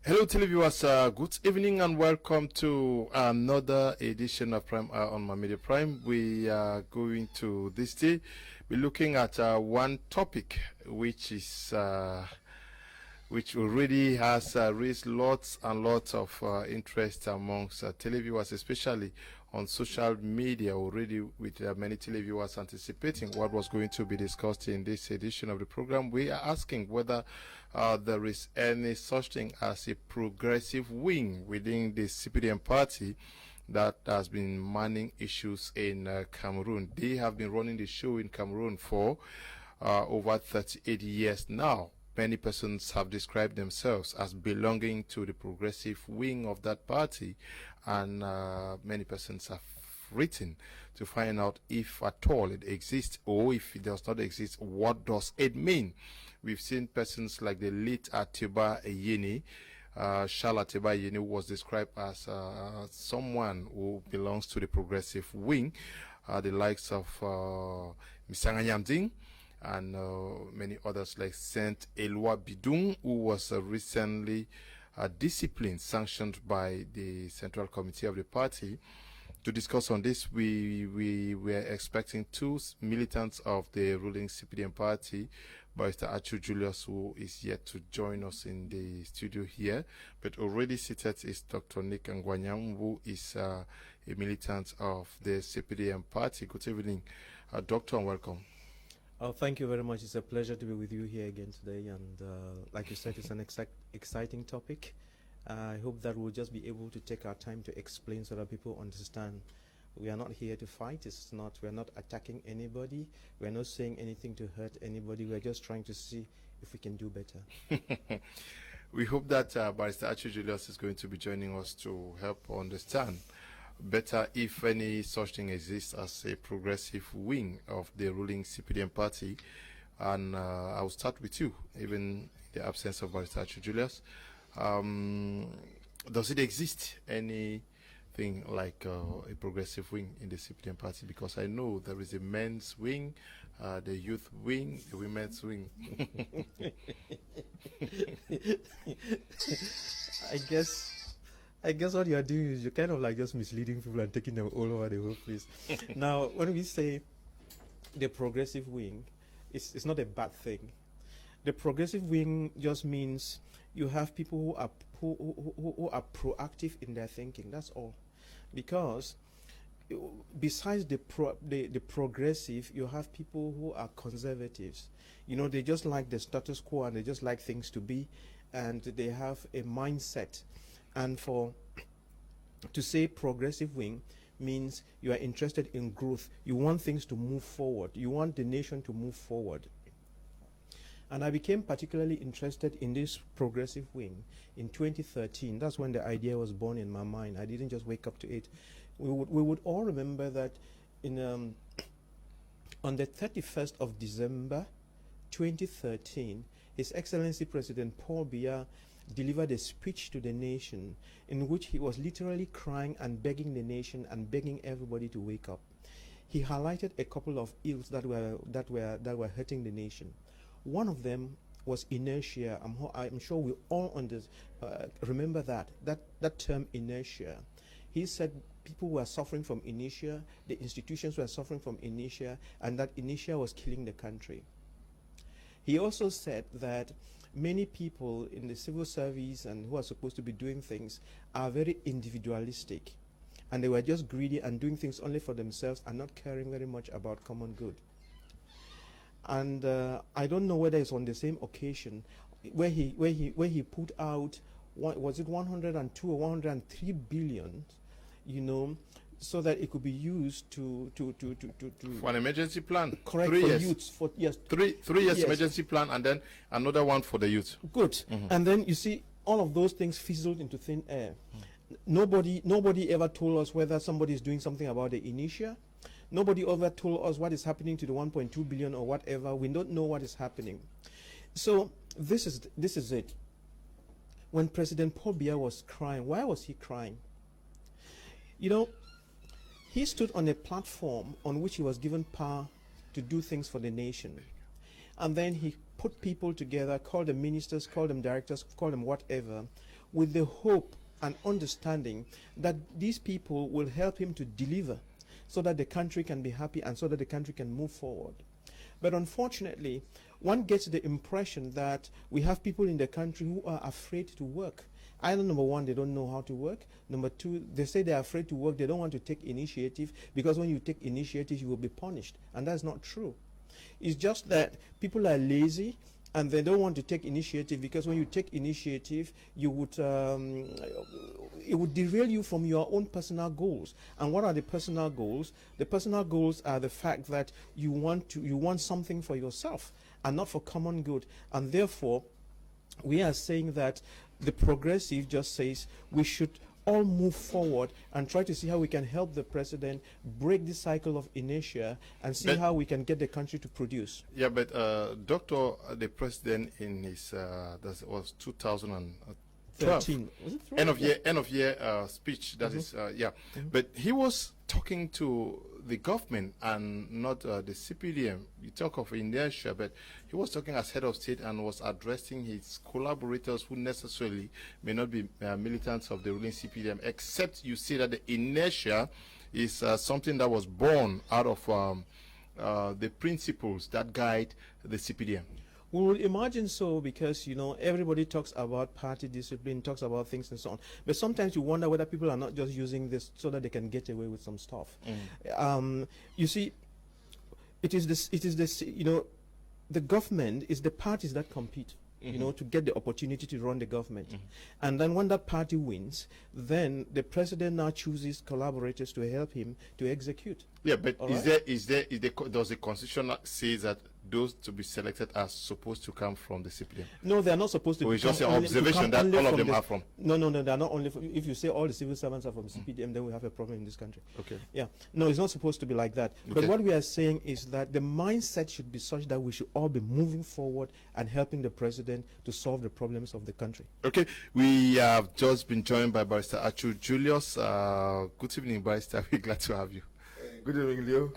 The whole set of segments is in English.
Hello, televiewers. Good evening and welcome to another edition of Prime Hour on My Media Prime. We are going to this day be looking at one topic which already has raised lots and lots of interest amongst televiewers, especially on social media already, with many televiewers anticipating what was going to be discussed in this edition of the program. We are asking whether there is any such thing as a progressive wing within the Cpdm party that has been manning issues in Cameroon. They have been running the show in Cameroon for over 38 years now. Many persons have described themselves as belonging to the progressive wing of that party, and many persons have written to find out if at all it exists, or if it does not exist, what does it mean. We've seen persons like the late Atiba Yeni, Charles Atiba Yeni, who was described as someone who belongs to the progressive wing, the likes of Misanga Nyamding, and many others like Saint Eloi Bidung, who was recently disciplined, sanctioned by the Central Committee of the party. To discuss on this, we were expecting two militants of the ruling Cpdm party, Barrister Achu Julius, who is yet to join us in the studio here, but already seated is Dr. Nick Ngwanyam, who is a militant of the Cpdm party. Good evening, Doctor, and welcome. Oh, thank you very much. It's a pleasure to be with you here again today. And like you said, it's an exciting topic. I hope that we'll just be able to take our time to explain so that people understand. We are not here to fight. We're not attacking anybody. We're not saying anything to hurt anybody. We're just trying to see if we can do better. We hope that Barrister Achu Julius is going to be joining us to help understand better if any such thing exists as a progressive wing of the ruling Cpdm party. And I'll start with you, even in the absence of Barrister Achu Julius. Does it exist anything like a progressive wing in the Cpdm party? Because I know there is a men's wing, the youth wing, the women's wing. I guess what you are doing is you're kind of like just misleading people and taking them all over the whole place. Now, when we say the progressive wing, it's not a bad thing. The progressive wing just means you have people who are proactive in their thinking. That's all. Because besides the progressive, you have people who are conservatives. You know, they just like the status quo and they just like things to be, and they have a mindset. And to say progressive wing means you are interested in growth. You want things to move forward. You want the nation to move forward. And I became particularly interested in this progressive wing in 2013. That's when the idea was born in my mind. I didn't just wake up to it. We would all remember that on the 31st of December 2013, His Excellency President Paul Biya delivered a speech to the nation in which he was literally crying and begging the nation and begging everybody to wake up. He highlighted a couple of ills that were hurting the nation. One of them was inertia. I'm sure we all remember that term, inertia. He said people were suffering from inertia, the institutions were suffering from inertia, and that inertia was killing the country. He also said that many people in the civil service and who are supposed to be doing things are very individualistic, and they were just greedy and doing things only for themselves and not caring very much about common good. And I don't know whether it's on the same occasion where he put out, was it 102 or 103 billion, you know, so that it could be used for an emergency plan. Correct. 3 for years. Youths. For yes, 3 years yes. Emergency plan, and then another one for the youth. Good. And then you see all of those things fizzled into thin air. Nobody ever told us whether somebody is doing something about the inertia. Nobody ever told us what is happening to the 1.2 billion or whatever. We don't know what is happening. So this is it. When President Paul Biya was crying, why was he crying? You know, he stood on a platform on which he was given power to do things for the nation. And then he put people together, called them ministers, called them directors, called them whatever, with the hope and understanding that these people will help him to deliver so that the country can be happy and so that the country can move forward. But unfortunately, one gets the impression that we have people in the country who are afraid to work. Either number one, they don't know how to work. Number two, they say they're afraid to work. They don't want to take initiative because when you take initiative, you will be punished. And that's not true. It's just that people are lazy and they don't want to take initiative because when you take initiative, you would it would derail you from your own personal goals. And what are the personal goals? The personal goals are the fact that you want something for yourself and not for common good. And therefore, we are saying that the progressive just says we should all move forward and try to see how we can help the president break the cycle of inertia and see how we can get the country to produce. Yeah, but the president in his that was 2013 end of year speech. That is but he was talking to the government and not the Cpdm. You talk of inertia, but he was talking as head of state and was addressing his collaborators who necessarily may not be militants of the ruling Cpdm, except you see that the inertia is something that was born out of the principles that guide the Cpdm. We would imagine so because, you know, everybody talks about party discipline, talks about things and so on. But sometimes you wonder whether people are not just using this so that they can get away with some stuff. You see, it is this, you know, the government is the parties that compete. You know, to get the opportunity to run the government. And then when that party wins, then the president now chooses collaborators to help him to execute. Yeah, but does the constitution say that those to be selected are supposed to come from the Cpdm? No, they are not supposed to. Or it's just an observation that all of them are from? No, they are not only from. If you say all the civil servants are from Cpdm, then we have a problem in this country. Okay. Yeah. No, it's not supposed to be like that. Okay. But what we are saying is that the mindset should be such that we should all be moving forward and helping the president to solve the problems of the country. Okay. We have just been joined by Barrister Achu Julius. Good evening, Barrister. We're glad to have you. Good evening, Leo.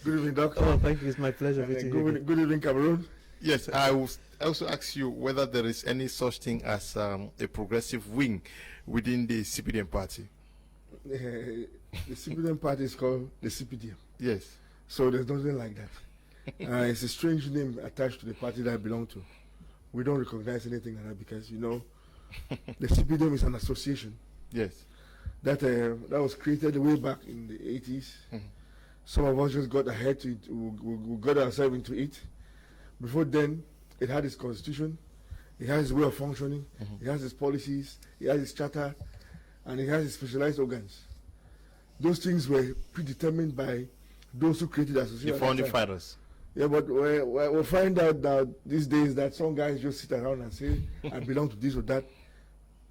Good evening, Doctor. Oh, thank you. It's my pleasure. Good evening, Cameroon. Yes, I will also ask you whether there is any such thing as a progressive wing within the Cpdm party. The Cpdm party is called the Cpdm. Yes. So there's nothing like that. It's a strange name attached to the party that I belong to. We don't recognize anything like that because, you know, the Cpdm is an association. Yes. That was created way back in the 80s. Some of us just got ahead to it. We got ourselves into it. Before then, it had its constitution, it has its way of functioning, it has its policies, it has its charter, and it has its specialized organs. Those things were predetermined by those who created the association. The founding fathers. Yeah, but we'll find out that these days that some guys just sit around and say, I belong to this or that.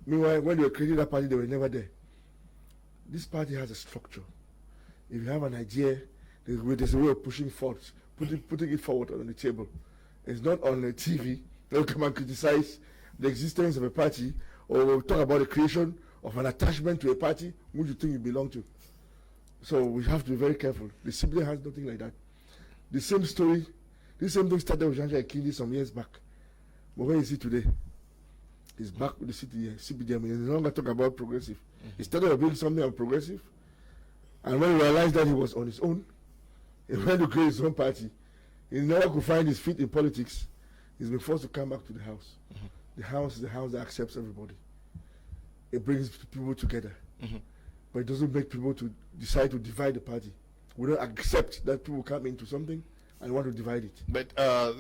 Meanwhile, when they were creating that party, they were never there. This party has a structure. If you have an idea, there's a way of pushing forward, putting it forward on the table. It's not on the TV. They'll come and criticize the existence of a party, or we'll talk about the creation of an attachment to a party which you think you belong to. So we have to be very careful. The Cpdm has nothing like that. The same story, this same thing started with Jean-Jacques Kindi some years back. But where is he today? He's back with the Cpdm. He no longer talk about progressive. He started building something of progressive. And when he realized that he was on his own, he went to create his own party. He never could find his feet in politics. He's been forced to come back to the house. The house is the house that accepts everybody. It brings people together. But it doesn't make people to decide to divide the party. We don't accept that people come into something and want to divide it. But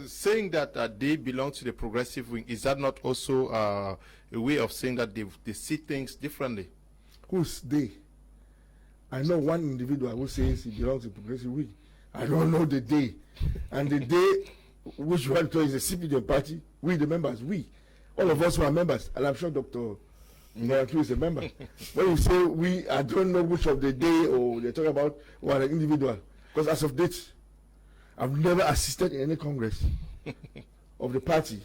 saying that they belong to the progressive wing, is that not also a way of saying that they see things differently? Who's they? I know one individual who says he belongs to the progressive wing. I don't know the day. And the day which you want to is the Cpdm party, we the members, all of us who are members, and I'm sure Dr. Mbaraku is a member. When you say we, I don't know which of the day or they're talking about one individual. Because as of date, I've never assisted in any congress of the party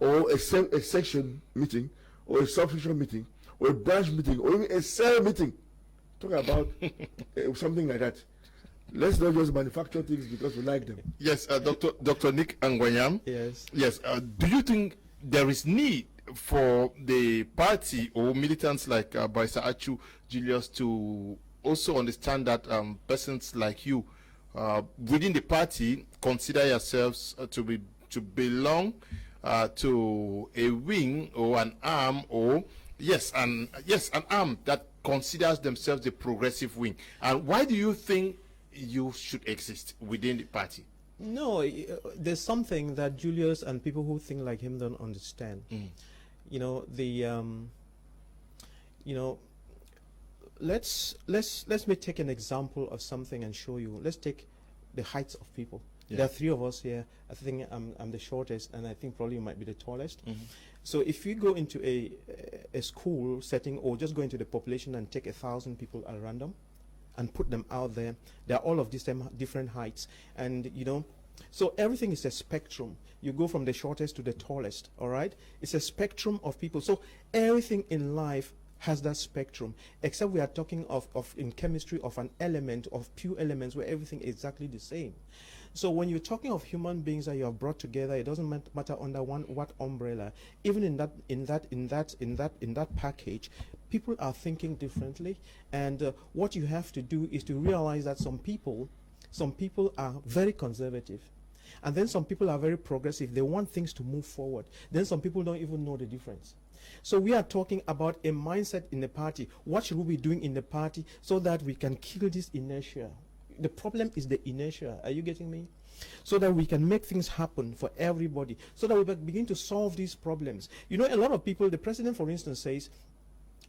or a section meeting or a subsection meeting or a branch meeting or even a cell meeting. Talk about something like that. Let's not just manufacture things because we like them. Yes, Dr. Nick Angwanyam. Yes. Yes. Do you think there is need for the party or militants like Barrister Achu Julius to also understand that persons like you within the party consider yourselves to belong to a wing or an arm, or an arm that considers themselves the progressive wing. And why do you think you should exist within the party? No, there's something that Julius and people who think like him don't understand. You know, let's me take an example of something and show you. Let's take the heights of people. Yeah. There are three of us here. I think I'm the shortest, and I think probably you might be the tallest. So if you go into a school setting, or just go into the population and take 1,000 people at random and put them out there, they're all of these different heights, and so everything is a spectrum. You go from the shortest to the tallest, all right? It's a spectrum of people. So everything in life has that spectrum, except we are talking of in chemistry of an element, of pure elements, where everything is exactly the same. So when you're talking of human beings that you have brought together, it doesn't matter under what umbrella. Even in that package, people are thinking differently, and what you have to do is to realize that some people are very conservative, and then some people are very progressive. They want things to move forward. Then some people don't even know the difference. So we are talking about a mindset in the party. What should we be doing in the party so that we can kill this inertia? The problem is the inertia. Are you getting me? So that we can make things happen for everybody, so that we begin to solve these problems. A lot of people, the president, for instance, says,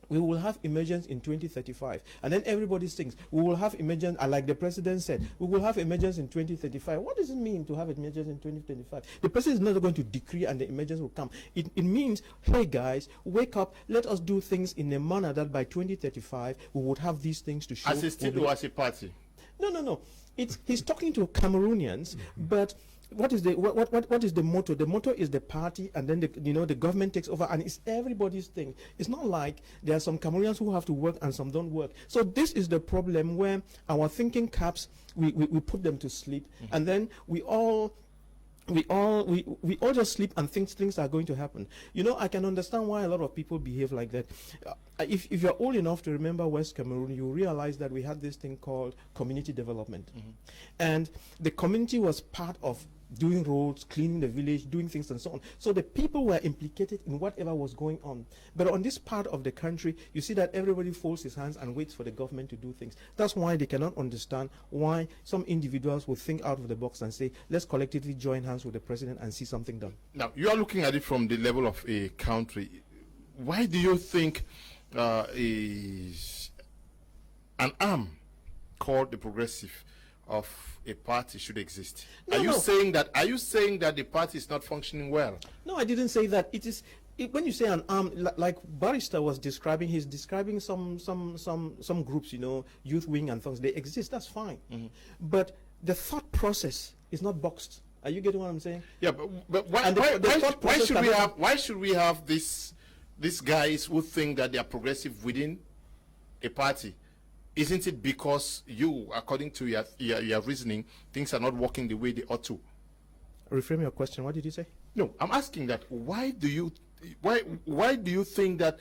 we will have emergence in 2035. And then everybody thinks, we will have emergence, like the president said, we will have emergence in 2035. What does it mean to have emergence in 2025? The president is not going to decree and the emergence will come. It means, hey guys, wake up, let us do things in a manner that by 2035, we would have these things to show. As a state or as a party? No. He's talking to Cameroonians, but what is the motto? The motto is the party, and then the government takes over, and it's everybody's thing. It's not like there are some Cameroonians who have to work and some don't work. So this is the problem, where our thinking caps, we put them to sleep, and then we all just sleep and think things are going to happen. I can understand why a lot of people behave like that. If you're old enough to remember West Cameroon, you realize that we had this thing called community development. And the community was part of doing roads, cleaning the village, doing things and so on. So the people were implicated in whatever was going on. But on this part of the country, you see that everybody folds his hands and waits for the government to do things. That's why they cannot understand why some individuals will think out of the box and say, let's collectively join hands with the president and see something done. Now, you are looking at it from the level of a country. Why do you think is an arm called the progressive of a party should exist? Are you saying that the party is not functioning well? No, I didn't say that. When you say an arm, like Barrister was describing, he's describing some groups, youth wing and things. They exist. That's fine. But the thought process is not boxed. Are you getting what I'm saying? Yeah, but why should we have these guys who think that they are progressive within a party? Isn't it because you, according to your reasoning, things are not working the way they ought to? Reframe your question. What did you say? No, I'm asking that why do you think that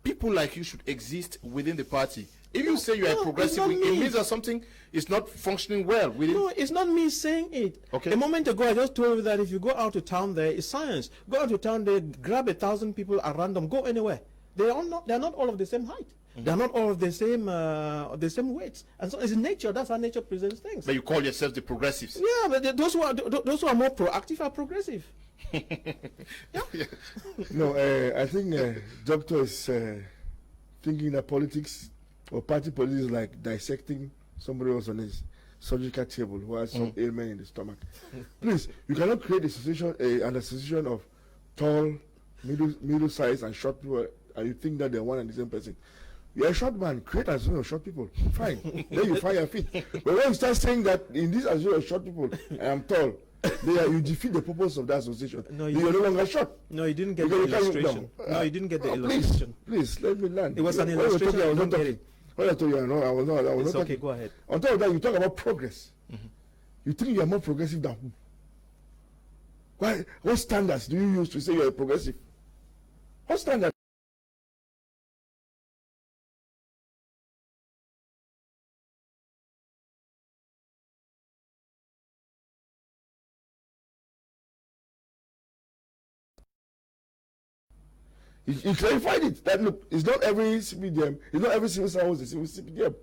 people like you should exist within the party? If you say you are progressive, it means that something is not functioning well within. No, it's not me saying it. Okay. A moment ago, I just told you that if you go out to town, there is science. Go out to town, there, grab 1,000 people at random, go anywhere. They are not all of the same height. They are not all of the same weights, and so it's nature. That's how nature presents things. But you call yourselves the progressives. Yeah, but those who are more proactive are progressive. Yeah. No, I think Doctor is thinking that politics or party politics is like dissecting somebody else on his surgical table who has some ailment in the stomach. Please, you cannot create an association of tall, middle size, and short people, and you think that they're one and the same person. You're a short man, create an association of short people. Fine. Then you find your feet. But when you start saying that in this association of short people, I am tall, you defeat the purpose of that association. No, you're no longer short. No, you didn't get the illustration. No, you didn't get the illustration. Please, let me learn. It was an illustration. I don't get it. When I told you, I was not it's okay, talking. go ahead. On top of that, you talk about progress. You think you are more progressive than who? What standards do you use to say you are progressive? What standard? He clarified it that look, it's not every Cpdm, it's not every civil servant is a civil Cpdm.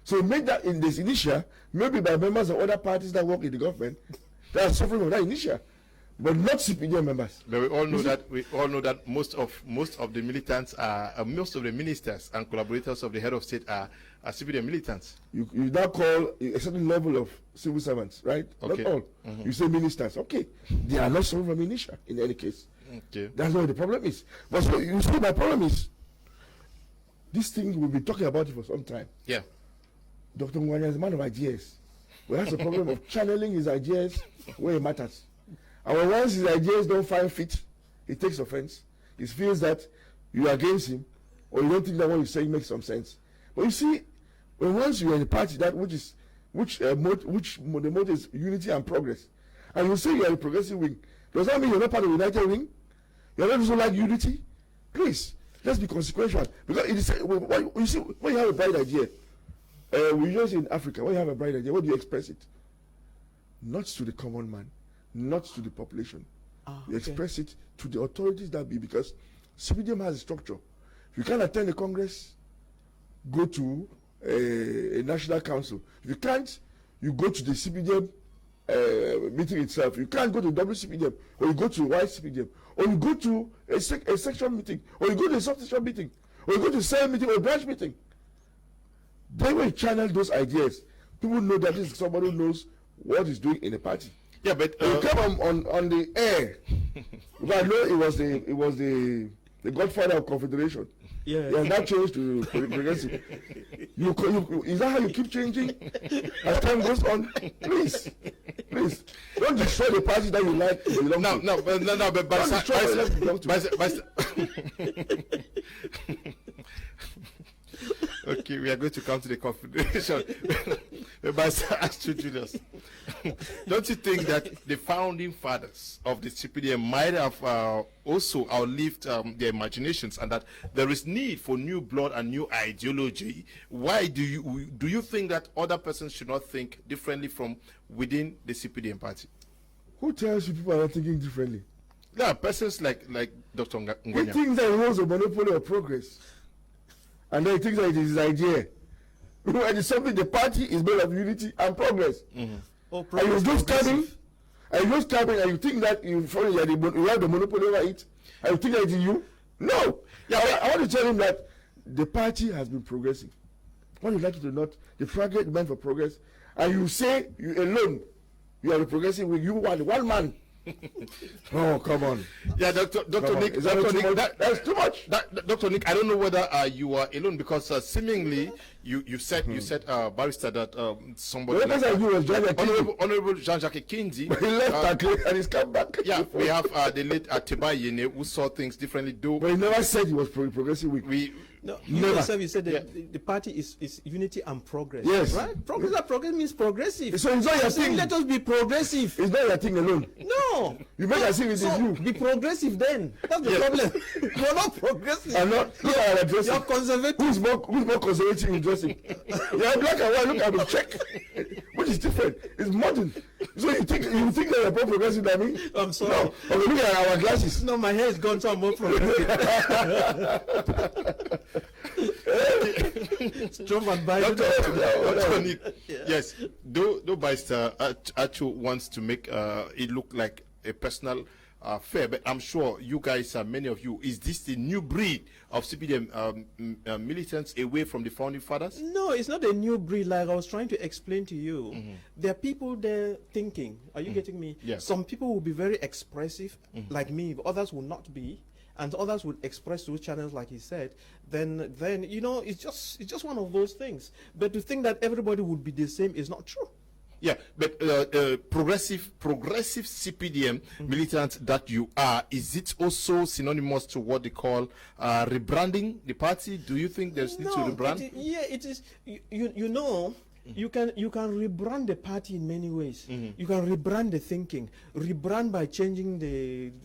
So he made that in this initiative, maybe by members of other parties that work in the government that are suffering from that initiative, but not Cpdm members. But we all know that most of the militants are most of the ministers and collaborators of the head of state are Cpdm militants. You now call a certain level of civil servants, right? Okay. Not all. You say ministers. Okay, they are not suffering from initiative in any case. Okay. That's what the problem is. But so you see, my problem is this thing we've been talking about it for some time. Yeah. Dr. Mwanya is a man of ideas. We have the problem of channeling his ideas where it matters. And once his ideas don't find fit, he takes offense. He feels that you are against him, or you don't think that what you're saying makes some sense. But you see, when once you're in a party that the motto is unity and progress, and you say you're a progressive wing, does that mean you're not part of the united wing? You're not also like unity? Please, let's be consequential. Because it is, you see, when you have a bright idea, we use in Africa, when you have a bright idea, what do you express it? Not to the common man, not to the population. You express it to the authorities that be, because Cpdm has a structure. If you can't attend a congress, go to a national council. If you can't, you go to the Cpdm meeting itself. You can't go to WCPDM, or you go to YCPDM, or you go to a section meeting, or you go to a subsection meeting, or you go to a cell meeting or a branch meeting. They will channel those ideas. People know that this is somebody who knows what he's doing in a party. Yeah, but you come on the air. But I know it was the godfather of Confederation. Yeah. That changed to progressive. Is that how you keep changing as time goes on? Please, don't destroy the party that you like to belong to. No, but okay, we are going to come to the Confederation. But Astro Julius, don't you think that the founding fathers of the Cpdm might have also outlived their imaginations, and that there is need for new blood and new ideology? Why do you think that other persons should not think differently from within the Cpdm party? Who tells you people are not thinking differently? There are persons like Dr. He Ngonya. thinks that he holds a monopoly of progress. And then he thinks that it is his idea. And it's something, the party is made of unity and progress. Oh, and you're just coming, and you think that you have the monopoly over it, and you think that it is you? No. Yeah, I want to tell him that the party has been progressing. Whether you like it or not, the progress meant for progress, and you say you alone, you are the progressive with you one man. Oh, come on. Yeah, Dr. Nick, that's too much. Dr. Nick, I don't know whether you are alone, because seemingly you said barrister that somebody like Honorable Jean-Jacques Kindi. He left and he's come back. Yeah, we have the late Atiba Yene, who saw things differently. But he never said he was progressive. No, you yourself, you said that the party is unity and progress. Yes. Right? Progress means progressive. So it's not your thing. Let us be progressive. It's not your thing alone. No. You make us see it is you. Be progressive then. That's the problem. You're not progressive. I'm not. Look at our dressing. You're conservative. Who's more conservative in dressing? You're black and white. Look at the check. Which is different. It's modern. So you think that you're more progressive than me? I'm sorry. No. Okay, look at our glasses. No, my hair is gone, so I'm more progressive. Strong and Dr. Nick, yes, though Barrister Achu wants to make it look like a personal affair, but I'm sure you guys, many of you, is this the new breed of Cpdm militants away from the founding fathers? No, it's not a new breed. Like I was trying to explain to you, there are people there thinking. Are you getting me? Yes. Some people will be very expressive, like me. Others will not be. And others would express those channels, like he said, then you know, it's just one of those things. But to think that everybody would be the same is not true. Yeah, but progressive Cpdm militants that you are, is it also synonymous to what they call rebranding the party? Do you think there's need to rebrand? It is. You know, you can rebrand the party in many ways. You can rebrand the thinking, rebrand by changing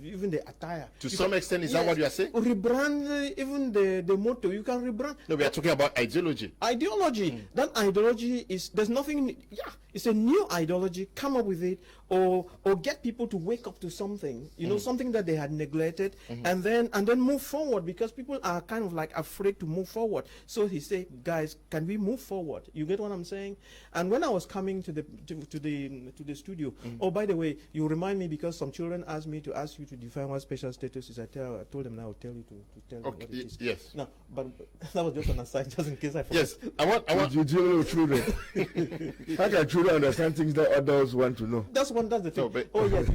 even the attire. To some extent, is that what you are saying? Rebrand even the motto. You can rebrand. No, we are talking about ideology. Ideology. That ideology there's nothing. Yeah, it's a new ideology. Come up with it, or get people to wake up to something. You know, something that they had neglected, and then move forward, because people are kind of like afraid to move forward. So he said, guys, can we move forward? You get what I'm saying? And when I was coming to the studio, oh, by the way, you remind me, because some children asked me to ask you to define what special status is. I told them now. I'll tell you to tell them what it is. Yes. No, but that was just an aside, just in case I forgot. Yes, I want you deal with children. How can children understand things that adults want to know? That's the thing. No, Oh yes,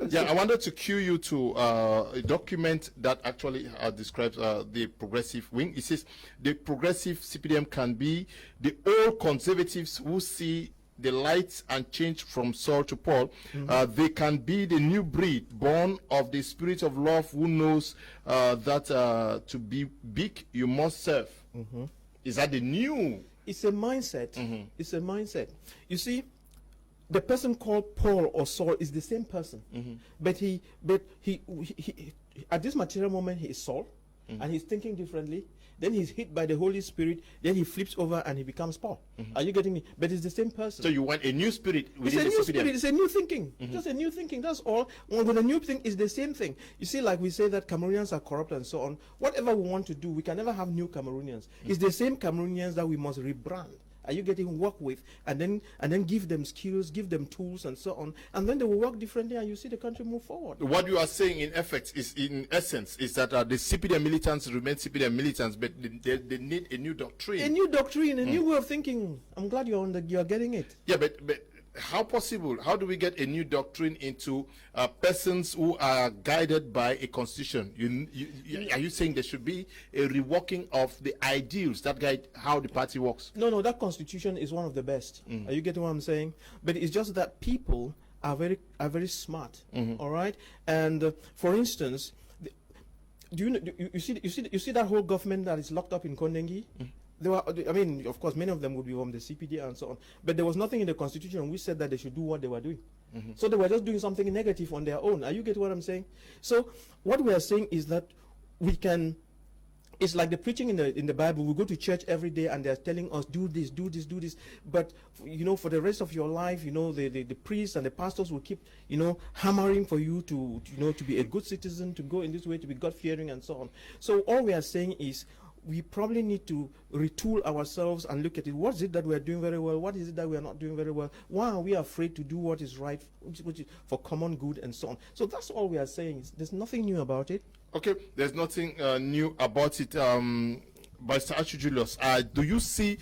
yeah, I wanted to cue you to a document that actually describes the progressive wing. It says the progressive Cpdm can be the old conservatives who see the light and change from Saul to Paul. They can be the new breed born of the spirit of love, who knows that to be big you must serve. Is that the new? It's a mindset. It's a mindset. You see, the person called Paul or Saul is the same person, but he at this material moment he is Saul, and he's thinking differently. Then he's hit by the Holy Spirit. Then he flips over and he becomes Paul. Are you getting me? But it's the same person. So you want a new spirit within It's a new the spirit. It's a new thinking. Just a new thinking. That's all. Well, with a new thing, is the same thing. You see, like we say that Cameroonians are corrupt and so on. Whatever we want to do, we can never have new Cameroonians. It's the same Cameroonians that we must rebrand. Are you getting work with, and then give them skills, give them tools, and so on, and then they will work differently, and you see the country move forward. What you are saying, in effect, in essence, is that the Cpdm militants remain Cpdm militants, but they need a new doctrine. A new doctrine, a new way of thinking. I'm glad you're getting it. Yeah, but how possible? How do we get a new doctrine into persons who are guided by a constitution? Are you saying there should be a reworking of the ideals that guide how the party works? No, that constitution is one of the best. Are you getting what I'm saying? But it's just that people are very smart. All right, and for instance, you see that whole government that is locked up in Kondengi? I mean, of course, many of them would be from the CPD and so on. But there was nothing in the constitution which said that they should do what they were doing. So they were just doing something negative on their own. Are you getting what I'm saying? So what we are saying is that we can. It's like the preaching in the Bible. We go to church every day and they're telling us, do this, do this, do this. But, you know, for the rest of your life, you know, the priests and the pastors will keep, you know, hammering for you to be a good citizen, to go in this way, to be God-fearing and so on. So all we are saying is, we probably need to retool ourselves and look at it. What is it that we are doing very well? What is it that we are not doing very well? Why are we afraid to do what is right, which is for common good and so on? So that's all we are saying. There's nothing new about it. Okay, there's nothing new about it. Mr. Archie Julius, do you see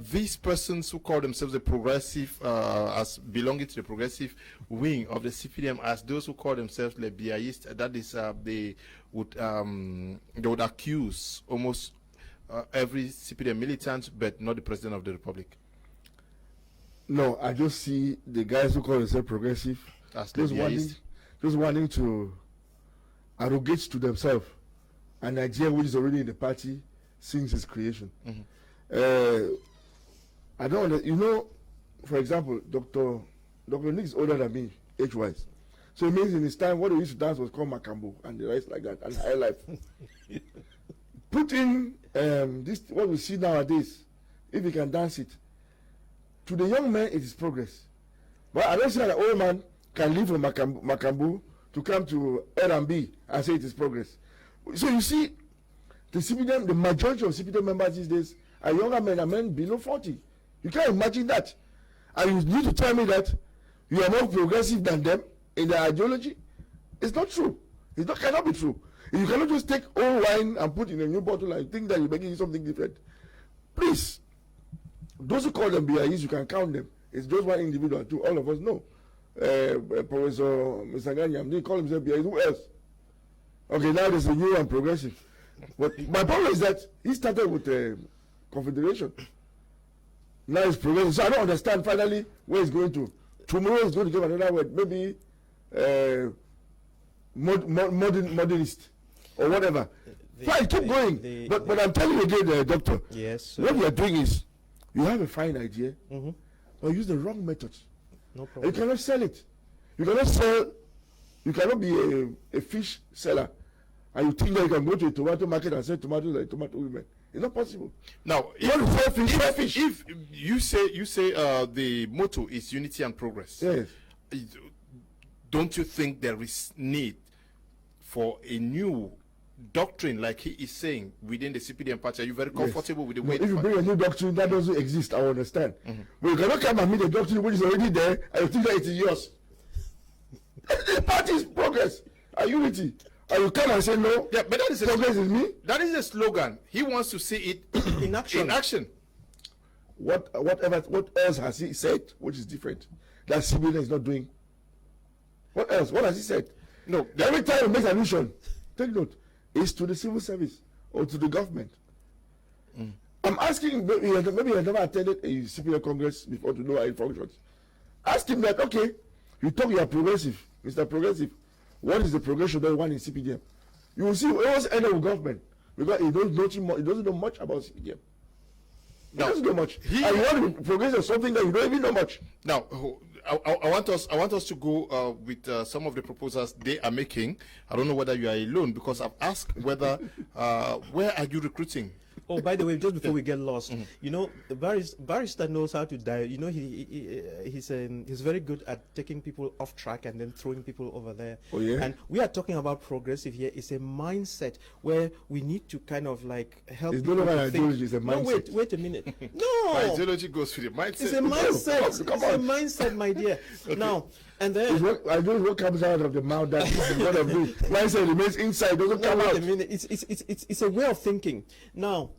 these persons who call themselves the progressive, as belonging to the progressive wing of the Cpdm, as those who call themselves the BIist? That is, they would accuse almost every Cpdm militant, but not the President of the Republic. No, I just see the guys who call themselves progressive, just wanting to arrogate to themselves an idea which is already in the party since its creation. I don't know, you know, for example, Dr. Nick is older than me, age-wise. So it means in his time, what we used to dance was called Macambo and the rest like that, and high life. Put in this, what we see nowadays, if you can dance it. To the young man, it is progress. But I don't see that an old man can leave from Macambo to come to R&B and say it is progress. So you see, the Cpdm, the majority of Cpdm members these days are younger men and men below 40. You can't imagine that. And you need to tell me that you are more progressive than them in their ideology? It's not true. Cannot be true. You cannot just take old wine and put in a new bottle and think that you're making something different. Please, those who call them BIs, you can count them. It's just one individual too. All of us know. Professor Mr. Ganyam, they call himself BIs. Who else? Okay, now there's a new and progressive. But my problem is that he started with Confederation. Now it's progressive. So I don't understand finally where he's going to. Tomorrow he's going to give another word, maybe modernist or whatever. Fine, keep going. But I'm telling you again, Doctor, yes, what we are doing is You have a fine idea, or use the wrong methods. No And you problem. cannot sell it. You cannot sell. You cannot be a fish seller, and you think that you can go to a tomato market and sell tomatoes like tomato women. It's not possible. Now, You want to sell fish, sell fish. if you say the motto is unity and progress, Yes. don't you think there is need for a new doctrine, like he is saying, within the Cpdm party? Are you very comfortable with the No, way? if you bring a new doctrine that doesn't exist, I understand. But you cannot come and meet a doctrine which is already there and you think that it is yours. The party is progress and unity. And you come and say no. Yeah, but that is Progress is me. that is a slogan. He wants to see it In action. in action. What else has he said which is different that Cpdm is not doing? What else? What has he said? No, Every time he makes an allusion, take note, it's to the civil service or to the government. I'm asking, maybe you have never attended a Cpdm Congress before to know how it functions. Ask him that, okay, you talk you are progressive, Mr. Progressive. What is the progression that you want in Cpdm? You will see it was end up with government because he doesn't know much about Cpdm. He doesn't know much. And you want to progress on something that you don't even know much. Now, I want us to go with some of the proposals they are making. I don't know whether you are alone, because I've asked whether where are you recruiting? Oh, by the way, just before we get lost, you know, the barrister knows how to dial. You know, he's very good at taking people off track and then throwing people over there. Oh, yeah? And we are talking about progressive here. It's a mindset where we need to kind of like help. It's no people longer to an think. ideology, it's a No, mindset. wait a minute. My No, ideology goes with the mindset. it's a mindset. Come It's a on. mindset, my dear. Now, and It's then. what comes out of the mouth that is what of me. Mindset remains inside, doesn't No, come wait out. a minute. It's a way of thinking. Now,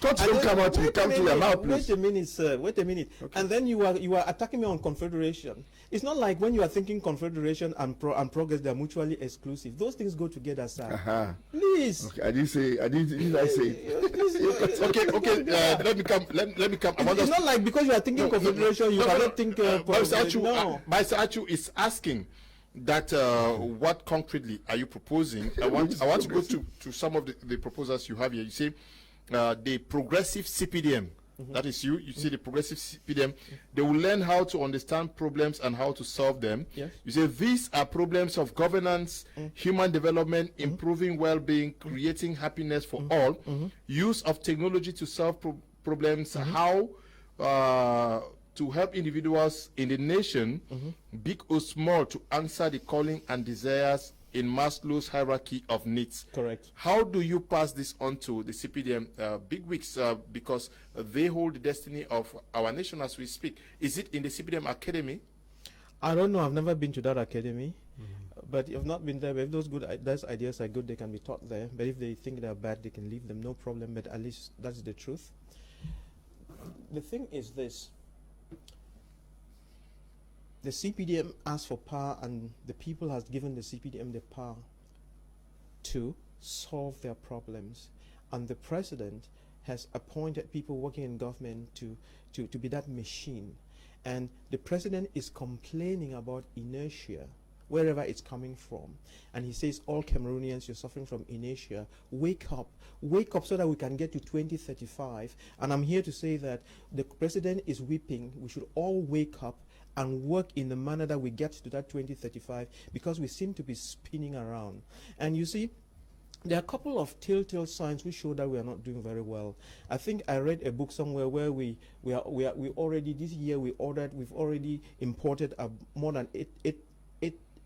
Thoughts and don't then- come out, wait a come to your minute, mouth, please. Wait a minute, sir. Wait a minute. And then you are attacking me on confederation. It's not like when you are thinking confederation and progress, they are mutually exclusive. Those things go together, sir. Uh-huh. Please. Okay, I didn't say. Did I say? Please, Okay. Let me come. Let me come. I want it's us- not like because you are thinking confederation, you cannot think. Mr. Achu is asking that what concretely are you proposing? I want to go to some of the proposals you have here. You say the progressive Cpdm. That is you. You see the progressive Cpdm. They will learn how to understand problems and how to solve them. Yes. You say these are problems of governance, human development, improving well-being, creating happiness for all, use of technology to solve problems, how to help individuals in the nation, big or small, to answer the calling and desires in Maslow's hierarchy of needs. Correct. How do you pass this on to the Cpdm bigwigs, because they hold the destiny of our nation as we speak? Is it in the Cpdm Academy? I don't know. I've never been to that academy. But if not been there, but if those ideas are good, they can be taught there. But if they think they're bad, they can leave them, no problem. But at least that's the truth. The thing is this. The Cpdm asked for power, and the people has given the Cpdm the power to solve their problems. And the president has appointed people working in government to be that machine. And the president is complaining about inertia, wherever it's coming from. And he says, all Cameroonians, you're suffering from inertia. Wake up so that we can get to 2035. And I'm here to say that the president is weeping. We should all wake up and work in the manner that we get to that 2035, because we seem to be spinning around. And you see, there are a couple of telltale signs which show that we are not doing very well. I think I read a book somewhere where we already this year we've already imported more than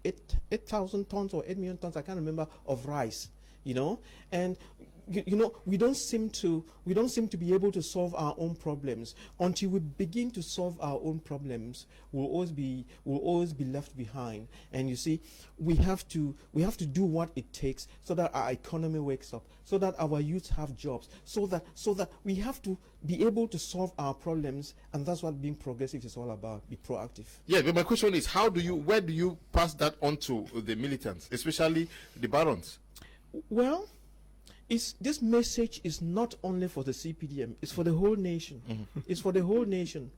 8,000 tons or 8 million tons, I can't remember, of rice. You know, and you know, we don't seem to be able to solve our own problems. Until we begin to solve our own problems, we'll always be left behind. And you see, we have to do what it takes so that our economy wakes up, so that our youth have jobs, so that we have to be able to solve our problems. And that's what being progressive is all about. Be proactive. Yeah, but my question is, where do you pass that on to the militants, especially the barons? Well, this message is not only for the Cpdm, it's for the whole nation. It's for the whole nation.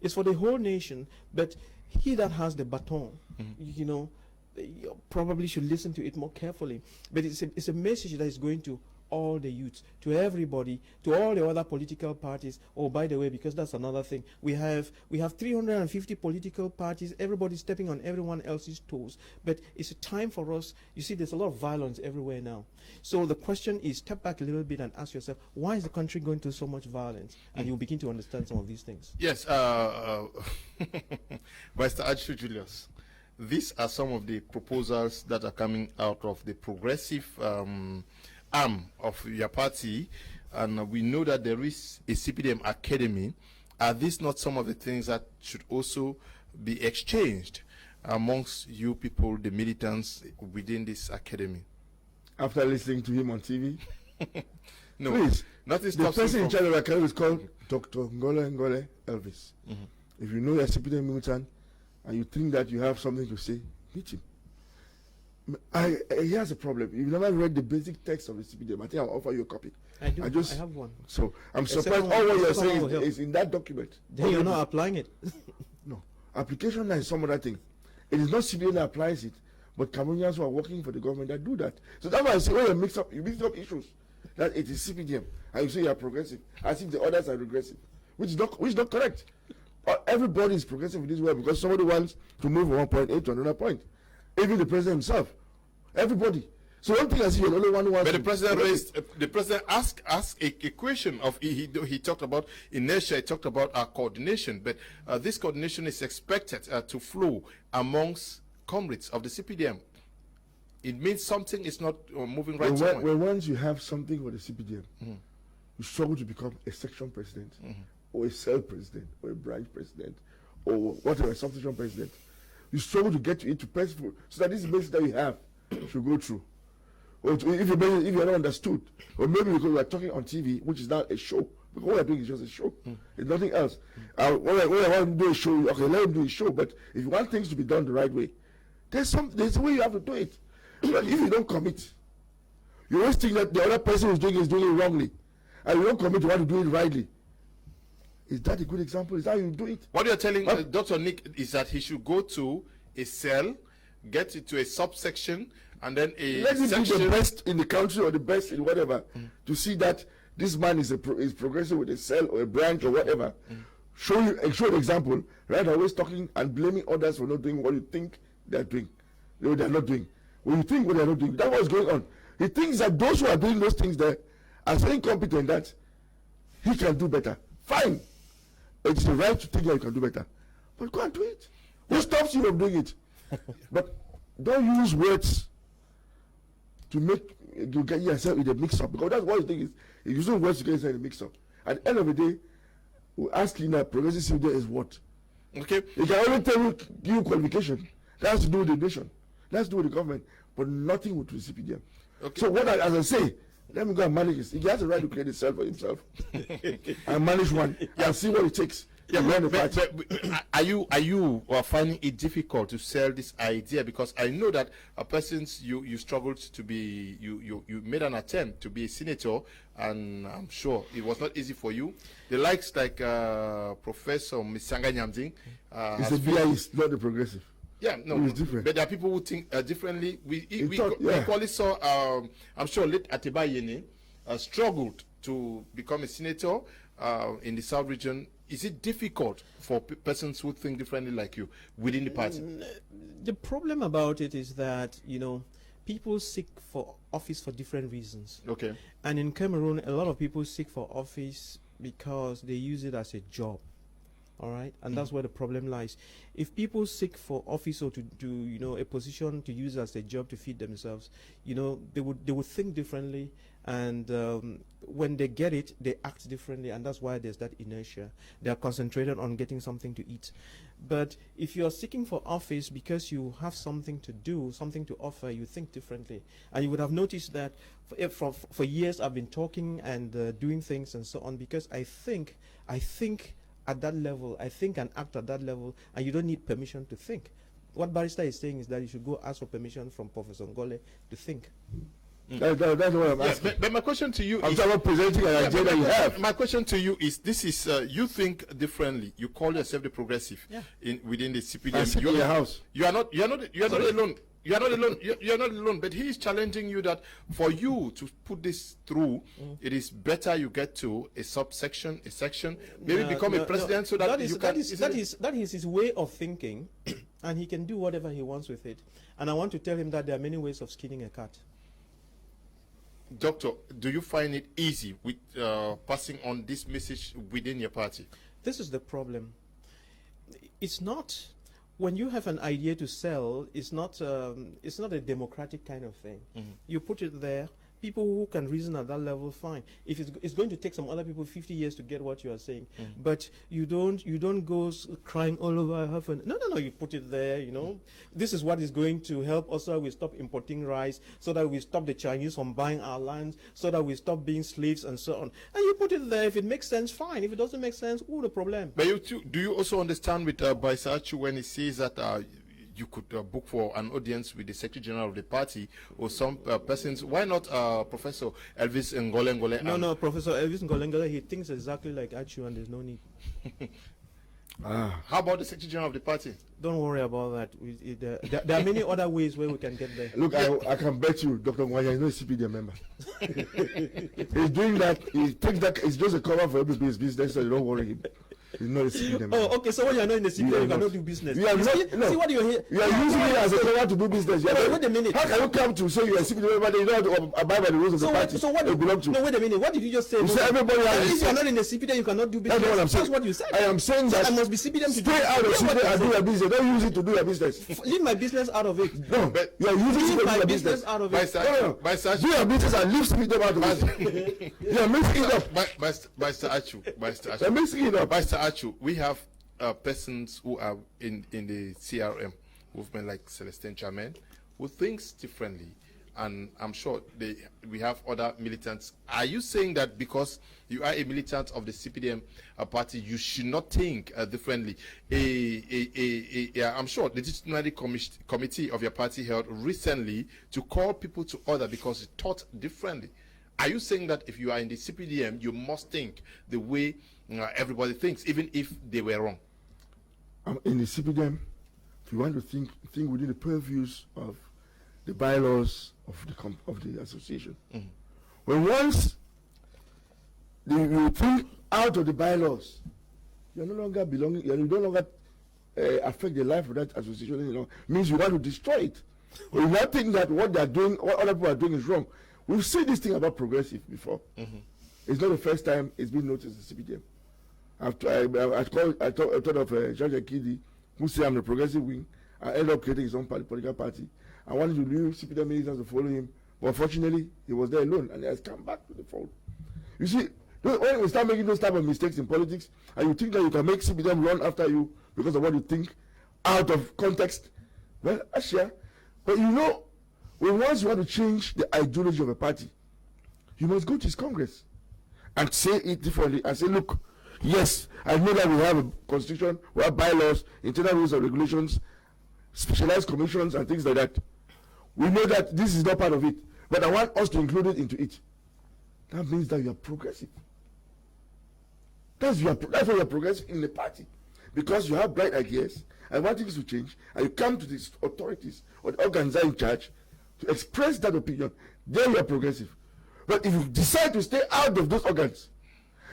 It's for the whole nation. But he that has the baton, you know, you probably should listen to it more carefully. But it's a message that is going to all the youths, to everybody, to all the other political parties. Oh, by the way, because that's another thing, we have 350 political parties, everybody stepping on everyone else's toes. But it's a time for us. You see, there's a lot of violence everywhere now. So the question is, step back a little bit and ask yourself, why is the country going through so much violence? And you'll begin to understand some of these things. Yes, Mr. Adshu Julius, these are some of the proposals that are coming out of the progressive arm of your party, and we know that there is a Cpdm academy. Are these not some of the things that should also be exchanged amongst you people, the militants within this academy? After listening to him on TV? No, please. Nothing The stops person you in from- charge of the academy is called Dr. Ngole Elvis. If you know your Cpdm militant and you think that you have something to say, meet him. Here's a problem. You've never read the basic text of the Cpdm. I think I'll offer you a copy. I do. I have one. So I'm Except surprised one- all what you're except one will saying help. is in that document. Then you're not applying it. No. Application is some other thing. It is not Cpdm that applies it, but Cameroonians who are working for the government that do that. So that's why I say when you mix up issues, that it is Cpdm, and you say you are progressive, as if the others are regressive, which is not correct. Everybody is progressive in this world because somebody wants to move from one point A to another point. Even the president himself. Everybody. So one thing I see, you're the only one who wants But the to- president the president asked a question of he talked about inertia, he talked about our coordination, but this coordination is expected to flow amongst comrades of the Cpdm. It means something is not moving right somewhere. when once you have something with the Cpdm, you struggle to become a section president, or a cell president, or a branch president, or whatever, subsection president. You struggle to get to it to press through, so that this message that you have should go through. Or if you're not understood, or maybe because we are talking on TV, which is not a show, because what we're doing is just a show. It's nothing else. When I want to do a show, okay, let him do a show, but if you want things to be done the right way, there's a way you have to do it. But if you don't commit, you always think that the other person who's doing it wrongly, and you don't commit to want to do it rightly. Is that a good example? Is that how you do it? What you're telling Dr. Nick is that he should go to a cell, get it to a subsection, and then a Let him be section. the best in the country or the best in whatever, to see that this man is progressing with a cell or a branch or whatever. Show an example, right? Always talking and blaming others for not doing what you think they're doing. They're not doing. When you think what they're not doing, that's what's going on. He thinks that those who are doing those things there are so incompetent that he can do better. Fine. It's the right to think that you can do better. But go and do it. Who stops you from doing it? But don't use words to make you get yourself in the mix-up, because that's what you think is using words to get yourself in the mix-up. At the end of the day, we ask Lina, progressive civil is what? Okay. He can only tell you, give you qualification. That has to do with the nation. That has to do with the government, but nothing with the Cpdm. Okay. So what as I say, let me go and manage this. He has the right to create a cell for himself and manage one and see what it takes. Yeah, to run the but party. are you finding it difficult to sell this idea? Because I know that persons you struggled to be you made an attempt to be a senator, and I'm sure it was not easy for you. The likes like Professor Misanga Nyamding, It's a BIS, not the progressive. yeah, no, It's different. but there are people who think differently. We yeah. equally saw, I'm sure, late Atiba Yene struggled to become a senator in the South region. Is it difficult for persons who think differently like you within the party? The problem about it is that, people seek for office for different reasons. Okay. And in Cameroon, a lot of people seek for office because they use it as a job. All right, and that's where the problem lies. If people seek for office or to do a position to use as a job to feed themselves, they would think differently, and when they get it, they act differently, and that's why there's that inertia. They are concentrated on getting something to eat. But if you are seeking for office because you have something to do, something to offer, you think differently. And you would have noticed that for years I've been talking and doing things and so on because I think at that level, I think and act at that level, and you don't need permission to think. What Barrister is saying is that you should go ask for permission from Professor Ngole to think. That's what I'm asking. But my question to you I'm is, talking about presenting an agenda you have. my question to you is, this is you think differently. You call yourself the progressive within the I CPDM. sit in your house. You are not alone. You are not alone. You are not alone. But he is challenging you that for you to put this through, it is better you get to a subsection, a section, maybe become a president, so that you can. That is his way of thinking, and he can do whatever he wants with it. And I want to tell him that there are many ways of skinning a cat. Doctor, do you find it easy with passing on this message within your party? This is the problem. It's not, when you have an idea to sell, it's not a democratic kind of thing. You put it there. People who can reason at that level, fine. If it's going to take some other people 50 years to get what you are saying, but you don't go crying all over. No. You put it there. You know, this is what is going to help us so that we stop importing rice, so that we stop the Chinese from buying our lands, so that we stop being slaves and so on. And you put it there. If it makes sense, fine. If it doesn't make sense, the problem. But do you also understand with Baisachu when he says that you could book for an audience with the Secretary General of the party or some persons? Why not Professor Elvis Ngolengole? No, Professor Elvis Ngolengole, he thinks exactly like Achu, and there's no need. How about the Secretary General of the party? Don't worry about that. There are many other ways where we can get there. Look, I can bet you, Dr. Mwanya is not a CPDM member. He's doing that. He thinks that it's just a cover for everybody's business, so don't worry him. He's not a CPDM member. Oh, okay. So when you're not in the CPDM, you cannot do business. You are not, see what you're here. You are using it as a cover to do business. Wait a minute. How can you come to say you're a CPDM member, then you don't have to abide by the rules of the party you belong to? No, wait a minute. What did you just say? You said everybody has. If you're not in the CPDM, you cannot do business. That's what I'm saying. That's what you said. I am saying so that. I must be CPDM to stay out of CPDM and do your business. Don't use it to do your business. Leave my business out of it. No, but you are using it to do your business. Out of it. No. Do your business and leave CPDM out of it. You are mixing it up. Mr. Achu. You're mixing it up. Mr. Achu, we have persons who are in the CRM movement like Celestin Chairman who thinks differently, and I'm sure we have other militants. Are you saying that because you are a militant of the CPDM party, you should not think differently? I'm sure the disciplinary committee of your party held recently to call people to order because it thought differently. Are you saying that if you are in the CPDM, you must think the way everybody thinks, even if they were wrong? In the CPDM, if you want to think within the purviews of the bylaws of the association. When once you think out of the bylaws, you're no longer belonging. You no longer affect the life of that association anymore. Means you want to destroy it. You not think that what they are doing, what other people are doing, is wrong. We've seen this thing about progressive before. It's not the first time it's been noticed in the CPDM. I thought of George Akidi, who said I'm the progressive wing, and ended up creating his own political party. I wanted to leave CPDM militants to follow him, but unfortunately, he was there alone, and he has come back to the fold. You see, when we start making those type of mistakes in politics, and you think that you can make CPDM run after you because of what you think out of context, well, actually, but you know, once you want to change the ideology of a party, you must go to his Congress and say it differently and say, look, yes, I know that we have a constitution, we have bylaws, internal rules and regulations, specialized commissions and things like that. We know that this is not part of it, but I want us to include it into it. That means that you are progressive. That's why you are progressive in the party, because you have bright ideas and want things to change, and you come to these authorities or the organs that are in charge to express that opinion. Then you are progressive. But if you decide to stay out of those organs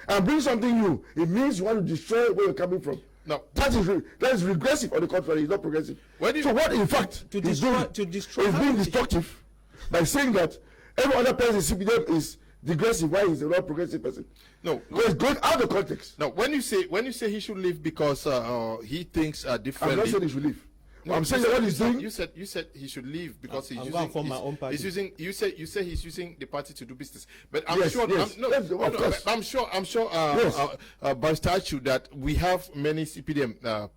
and bring something new, it means you want to destroy where you're coming from. No, that is regressive. On the contrary, it's not progressive. So what, in fact, is being destructive by saying that every other person in CPDM is digressive. Why is a not progressive person? No, it's going out of context. No, when you say he should leave because he thinks differently. I'm not saying he should leave. No, I'm saying that what he's doing. You said he should leave because he's using. Form my own party. He's using. You say he's using the party to do business. But I'm yes, sure. Yes, I'm sure. Barstachu, that we have many CPDM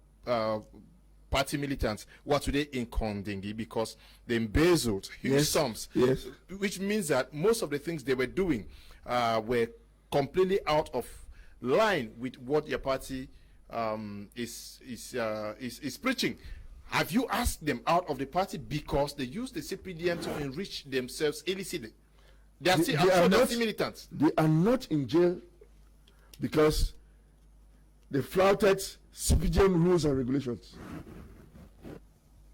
party militants who are today in Kondingi because they embezzled huge sums. Yes. Which means that most of the things they were doing were completely out of line with what your party is preaching. Have you asked them out of the party because they use the CPDM to enrich themselves illicitly? They are still, I'm sure they are still militants. They are not in jail because they flouted Cpdm rules and regulations.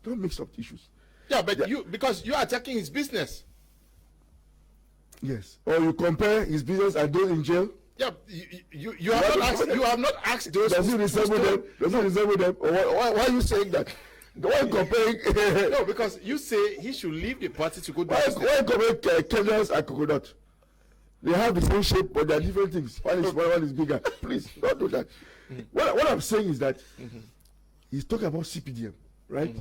Don't mix up issues. Yeah, but because you are attacking his business. Yes. Or you compare his business and those in jail. Yeah, you have not asked those. Does it resemble them? Does it resemble them? Or why are you saying that? Why are you comparing? No, because you say he should leave the party to go to Why business. comparing Kenyans and coconut? They have the same shape, but they are different things. One is smaller, one is bigger. Please, don't do that. What I'm saying is that he's talking about Cpdm, right?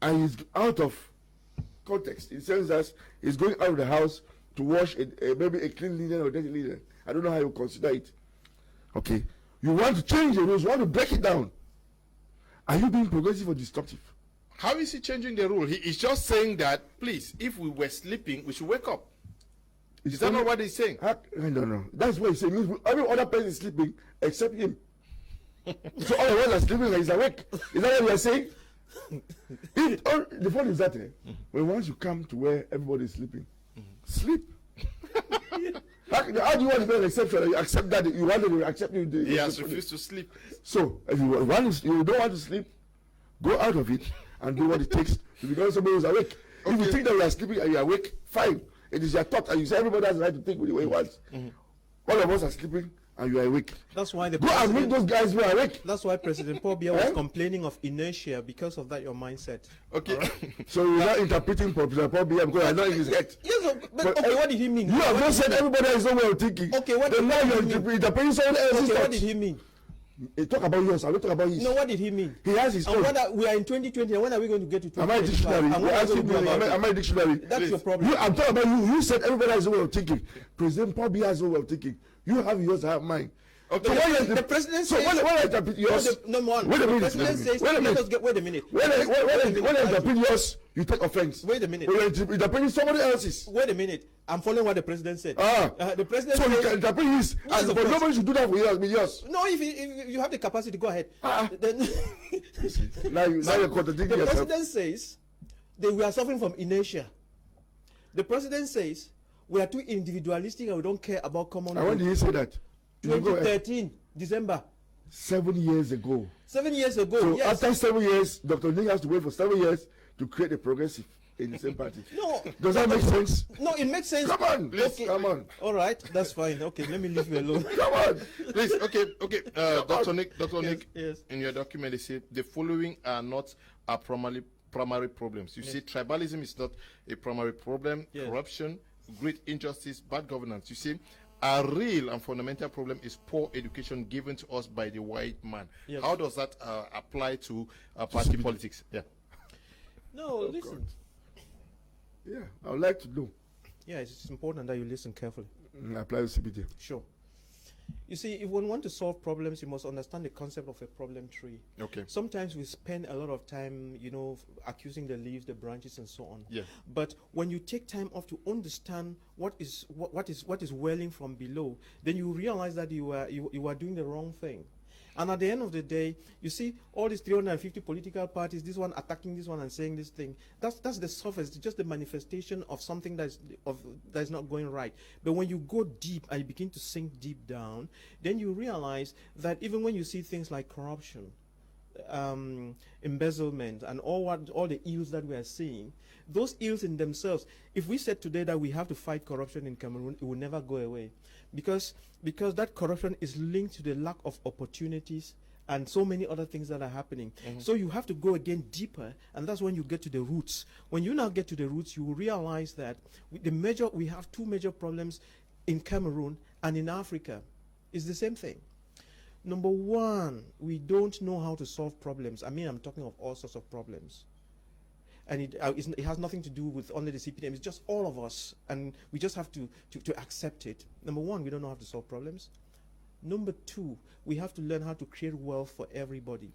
And he's out of context. In the sense that he's going out of the house to wash maybe a clean linen or dirty linen. I don't know how you consider it. Okay. You want to change the rules, you want to break it down. Are you being progressive or destructive? How is he changing the rule? He is just saying that, please, if we were sleeping, we should wake up. Is that not what he's saying? No. That's what he's saying. Every other person is sleeping except him. So all the ones are sleeping and he's awake. Is that what you are saying? The point is that when once you come to where everybody is sleeping, sleep. How do you want to make an exception? You accept that you want to accept you. He has refused to sleep. So if you don't want to sleep, go out of it and do what it takes to become somebody who's awake. Okay. If you think that you are sleeping and you are awake, fine. It is your thought, and you say everybody has the right to think the way he wants. All of us are sleeping and you are awake. That's why the go and make those guys who are awake. That's why President Paul Biya was complaining of inertia because of that your mindset. Okay. Right? So you're not interpreting President Paul Biya because I know in his head. Yes, but okay, what did he mean? You have not said everybody has no way of thinking. Okay, what did he mean? Interpreting someone else's what did he mean? He talk about yours. I don't talk about his. No, what did he mean? He has his own. We are in 2020, and when are we going to get to 2025? Am I a dictionary? Am I a dictionary? That's your problem. I'm talking about you. You said everybody has a way of thinking. President Paul Biya has a way of thinking. You have yours, I have mine. Okay. So the president says. So when I interpret yours. Number one. Wait a minute. The president says. Wait a minute. When I interpret yours, you take offense. Wait a minute. When you interpret somebody else's. Wait a minute. I'm following what the president said. The president. So you can interpret his. But nobody should do that with yours. No, if you have the capacity, go ahead. Then now you're contradicting yourself. The president says that we are suffering from inertia. The president says we are too individualistic and we don't care about common. And when did he say that? 2013, December. 7 years ago. 7 years ago. So yes. after 7 years, Dr. Ning has to wait for 7 years to create a progressive in the same party. No. Does that make sense? No, it makes sense. Come on, please. Okay. Come on. All right, that's fine. Okay, let me leave you alone. Come on. Please, okay. Dr. Nick, yes. In your document, they say the following are not our primary problems. You see, tribalism is not a primary problem. Yes. Corruption, great injustice, bad governance. You see, a real and fundamental problem is poor education given to us by the white man. Yes. How does that apply to party politics? Yeah. No, listen. Yeah, I would like to know. Yeah, it's important that you listen carefully. Apply to CPDM. Sure. You see, if one wants to solve problems, you must understand the concept of a problem tree. Okay. Sometimes we spend a lot of time, accusing the leaves, the branches, and so on. Yeah. But when you take time off to understand what is welling from below, then you realize that you are doing the wrong thing. And at the end of the day, you see all these 350 political parties, this one attacking this one and saying this thing. That's the surface. It's just the manifestation of something that is not going right. But when you go deep and you begin to sink deep down, then you realize that even when you see things like corruption, embezzlement, and all the ills that we are seeing, those ills in themselves, if we said today that we have to fight corruption in Cameroon, it will never go away. Because that corruption is linked to the lack of opportunities and so many other things that are happening. So you have to go again deeper, and that's when you get to the roots. When you now get to the roots, you will realize that we have two major problems in Cameroon and in Africa. It's the same thing. Number one, we don't know how to solve problems. I mean, I'm talking of all sorts of problems. And it has nothing to do with only the Cpdm. It's just all of us, and we just have to accept it. Number one, we don't know how to solve problems. Number two, we have to learn how to create wealth for everybody.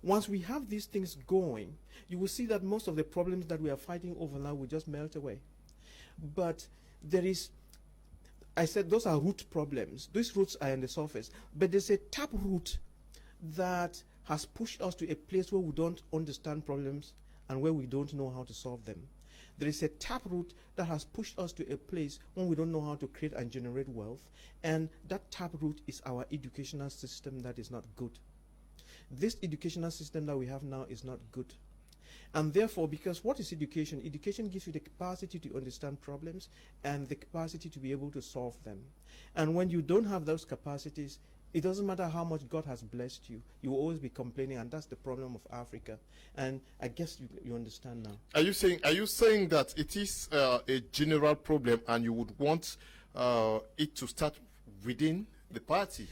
Once we have these things going, you will see that most of the problems that we are fighting over now will just melt away. But I said those are root problems. These roots are on the surface. But there's a tap root that has pushed us to a place where we don't understand problems and where we don't know how to solve them. there is a taproot that has pushed us to a place when we don't know how to create and generate wealth, and that taproot is our educational system that is not good. This educational system that we have now is not good. And therefore, because what is education? Education gives you the capacity to understand problems and the capacity to be able to solve them. And when you don't have those capacities, it doesn't matter how much God has blessed you, you will always be complaining, and that's the problem of Africa. And I guess you understand now. Are you saying that it is a general problem, and you would want it to start within the party?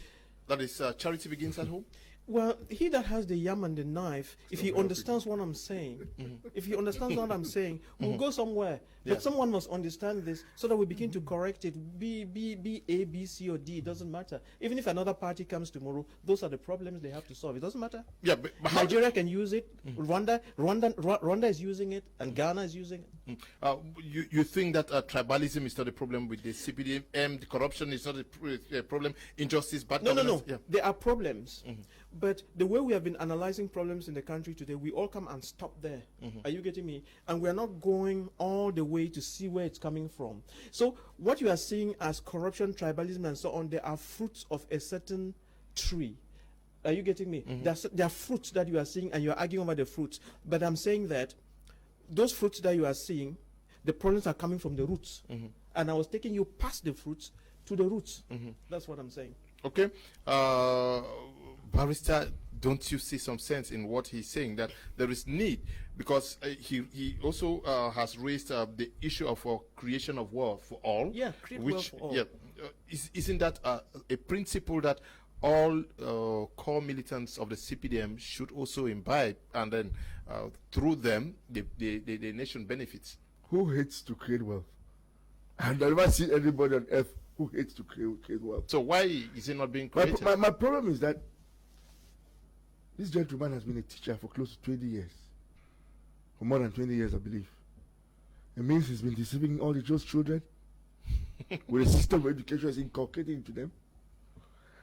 That is, charity begins at home? Well, he that has the yam and the knife, if he understands what I'm saying, if he understands what I'm saying, we'll go somewhere. Yeah. But someone must understand this so that we begin to correct it. B, A, B, C, or D, it doesn't matter. Even if another party comes tomorrow, those are the problems they have to solve. It doesn't matter. Yeah, but Nigeria can use it. Rwanda is using it, and Ghana is using it. You think that tribalism is not a problem with the Cpdm, the corruption is not a problem, injustice, bad governance? No. Yeah. There are problems. But the way we have been analyzing problems in the country today, we all come and stop there. Are you getting me? And we are not going all the way to see where it's coming from. So what you are seeing as corruption, tribalism, and so on, they are fruits of a certain tree. Are you getting me? There are fruits that you are seeing, and you are arguing over the fruits. But I'm saying that those fruits that you are seeing, the problems are coming from the roots. And I was taking you past the fruits to the roots. That's what I'm saying. Okay. Barrister, don't you see some sense in what he's saying, that there is need, because he also has raised the issue of creation of wealth for all? Yeah, create wealth for all. Yeah, isn't that a principle that all core militants of the Cpdm should also imbibe, and then through them the nation benefits? Who hates to create wealth? I've never seen anybody on earth who hates to create wealth. So why is it not being created? My problem is that this gentleman has been a teacher for close to 20 years. For more than 20 years, I believe. It means he's been deceiving all those children with a system of education he's inculcating into them.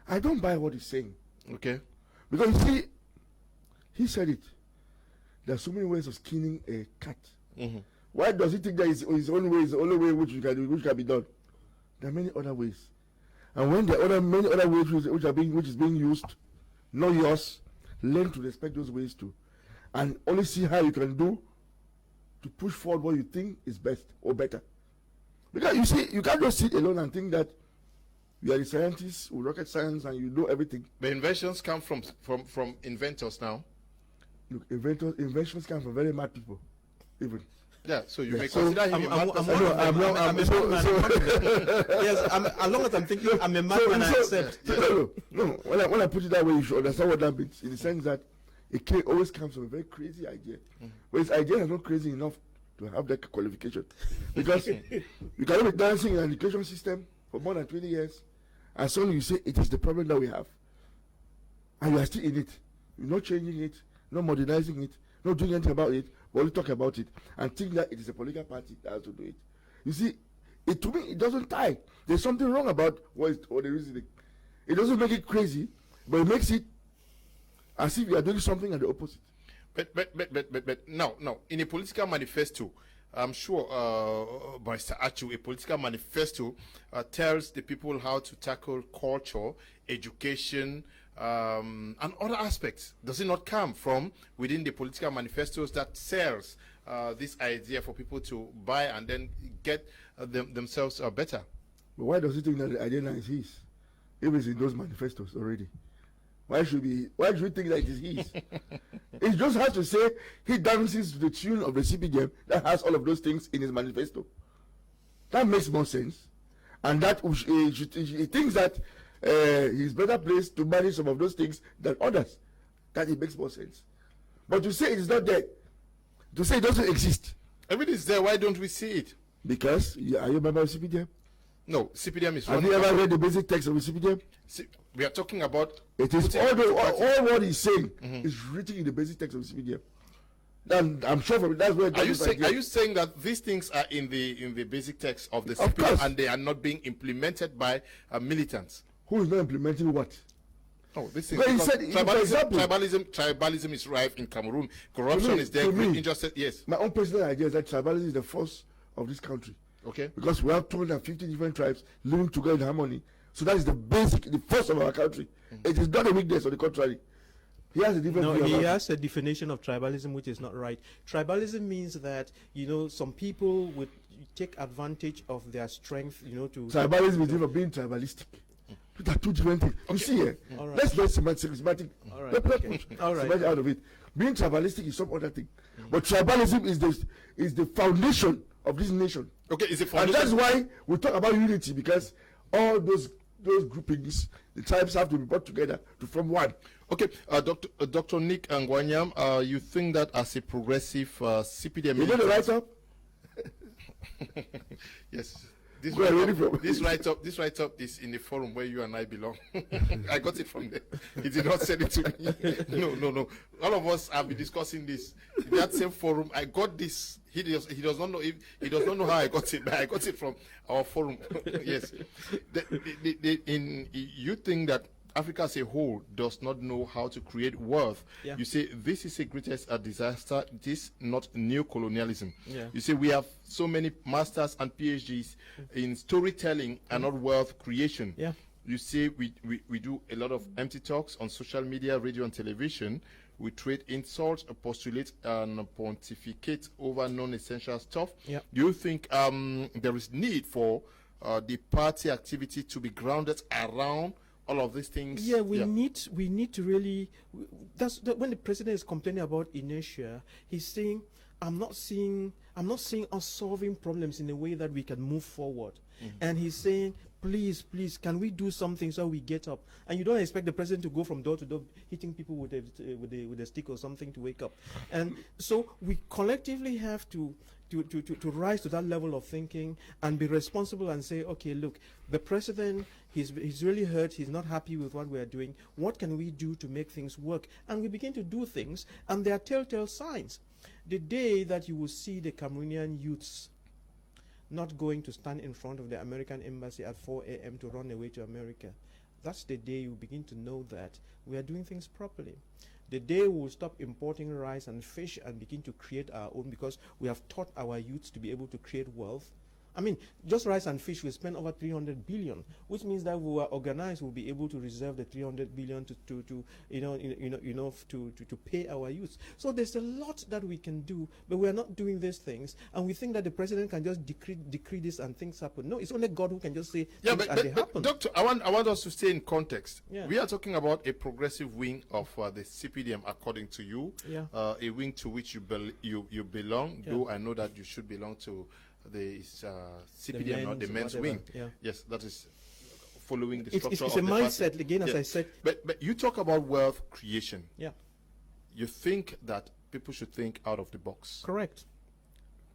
I don't buy what he's saying. Okay. Because you see, he said it. There are so many ways of skinning a cat. Why does he think that his own way is the only way which can be done? There are many other ways. And when there are many other ways which is being used, not yours, learn to respect those ways too, and only see how you can do to push forward what you think is best or better. Because you see, you can't just sit alone and think that you are the scientist with rocket science and you know everything. The inventions come from inventors now. Look, inventions come from very mad people, even. Yeah, so you may consider him a mad person. Yes, as long as I'm thinking I'm a madman, I accept. No. When I put it that way, you should understand what that means, in the sense that it always comes from a very crazy idea. But his idea is not crazy enough to have that qualification. Because you cannot be dancing in an education system for more than 20 years, and suddenly you say it is the problem that we have. And you are still in it. You're not changing it, not modernizing it, not doing anything about it, but only talk about it and think that it is a political party that has to do it. You see, to me, it doesn't tie. There's something wrong about what the reasoning. It doesn't make it crazy, but it makes it as if you are doing something at the opposite. But no. In a political manifesto, I'm sure, Barrister Achu, a political manifesto tells the people how to tackle culture, education, and other aspects. Does it not come from within the political manifestos that sells this idea for people to buy and then get themselves better? But why does he think that the idea is his? If it's in those manifestos already, why should we think that it is his? It just has to say he dances to the tune of the Cpdm that has all of those things in his manifesto. That makes more sense, and that he thinks that he's better placed to manage some of those things than others. That it makes more sense. But to say it is not there, to say it doesn't exist. If it is there, why don't we see it? Because are you a member of Cpdm? No, Cpdm is. Have you ever read the basic text of the Cpdm? We are talking about. It is all what he's saying is written in the basic text of the Cpdm. And I'm sure from that's where. Are you saying that these things are in the basic text of the Cpdm and they are not being implemented by militants? Who is not implementing what? Oh, this is But he because said, for example, tribalism is rife in Cameroon. Corruption is there. Great injustice. Yes. my own personal idea is that tribalism is the force of this country. Okay. Because we have 250 different tribes living together in harmony. So that is the force of our country. It is not a weakness, on the contrary. He has a different No, view he about it. has a definition of tribalism which is not right. Tribalism means that, some people would take advantage of their strength, to... Tribalism is different, being tribalistic. Those are two different things. You see here, All right. let's get semantic. All right, okay. All right. Semantic out of it. Being tribalistic is some other thing. But tribalism is the foundation of this nation. Okay, it's a And foundation. that's why we talk about unity, because all those groupings, the tribes have to be brought together to form one. Okay, Dr. Nick Angwanyam, you think that as a progressive Cpdm You know the write-up? Yes. This Where are you write-up, from? this write-up is in the forum where you and I belong. I got it from there. He did not send it to me. No. All of us have been discussing this in that same forum. I got this. He does not know how I got it, but I got it from our forum. Yes. You think that Africa as a whole does not know how to create wealth. Yeah. You say this is the greatest disaster. This not neo-colonialism. Yeah. You say we have so many masters and PhDs in storytelling and not wealth creation. Yeah. You say we do a lot of empty talks on social media, radio, and television. We trade insults, postulate, and pontificate over non-essential stuff. Yeah. Do you think there is need for the party activity to be grounded around all of these things? Yeah, we need to really. When the president is complaining about inertia, he's saying, I'm not seeing us solving problems in a way that we can move forward. And he's saying, please, can we do something so we get up? And you don't expect the president to go from door to door hitting people with a stick or something to wake up. And so we collectively have to rise to that level of thinking and be responsible and say, okay, look, the president, he's really hurt, he's not happy with what we are doing. What can we do to make things work? And we begin to do things, and there are telltale signs. The day that you will see the Cameroonian youths not going to stand in front of the American embassy at 4 a.m. to run away to America, that's the day you begin to know that we are doing things properly. The day we will stop importing rice and fish and begin to create our own, because we have taught our youths to be able to create wealth. I mean, just rice and fish, we spend over 300 billion, which means that we are organized, we'll be able to reserve the 300 billion to pay our youths. So there's a lot that we can do, but we are not doing these things, and we think that the president can just decree this and things happen. No, it's only God who can just say things and they happen. Doctor, I want us to stay in context. Yeah. We are talking about a progressive wing of the Cpdm, according to you. Yeah. A wing to which you belong. Yeah. Though I know that you should belong to the Cpdm, not the men's wing. Yeah. Yes, that is following the It's structure a of the mindset, party. again, as Yeah. I said. But you talk about wealth creation. Yeah, You think that people should think out of the box. correct.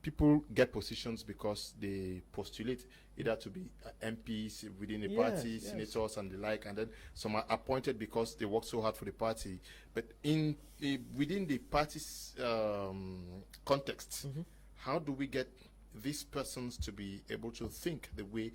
People get positions because they postulate either to be MPs within a party, Yes. senators and the like, and then some are appointed because they work so hard for the party. But within the party's context, how do we get these persons to be able to think the way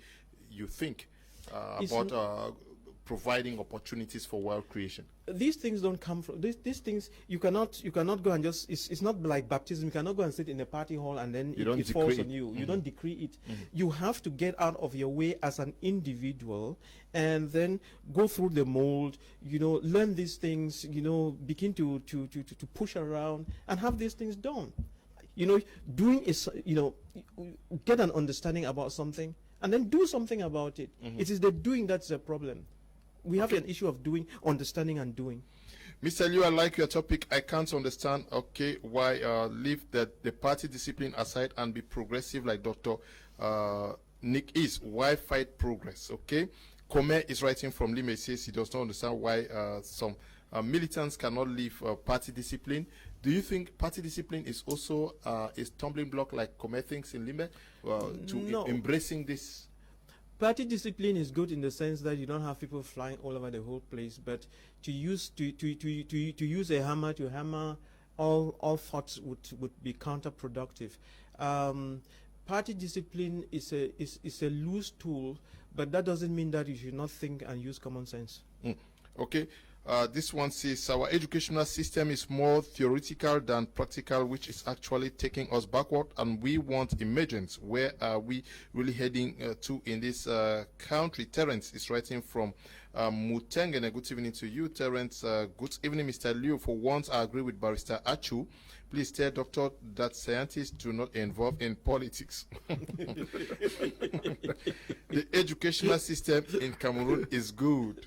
you think about providing opportunities for wealth creation? These things don't come from these things. You cannot go and just. It's not like baptism. You cannot go and sit in a party hall and then it falls on you. You don't decree it. You have to get out of your way as an individual and then go through the mold. Learn these things. Begin to push around and have these things done. Doing is, get an understanding about something and then do something about it. It is the doing that's the problem. We have an issue of doing, understanding and doing. Mr. Liu, I like your topic. I can't understand, why leave the party discipline aside and be progressive like Dr. Nick is. Why fight progress, okay? Kome is writing from Lima. He says he does not understand why some militants cannot leave party discipline. Do you think party discipline is also a stumbling block like Kome thinks in Lima to embracing this? Party discipline is good in the sense that you don't have people flying all over the whole place, but to use a hammer to hammer all thoughts would be counterproductive. Party discipline is a loose tool, but that doesn't mean that you should not think and use common sense. Okay. This one says our educational system is more theoretical than practical, which is actually taking us backward, and we want emergence. Where are we really heading to in this country? Terence is writing from Mutengene. Good evening to you, Terence. Good evening, Mr. Liu. For once, I agree with Barrister Achu. Please tell Doctor that scientists do not involve in politics. The educational system in Cameroon is good.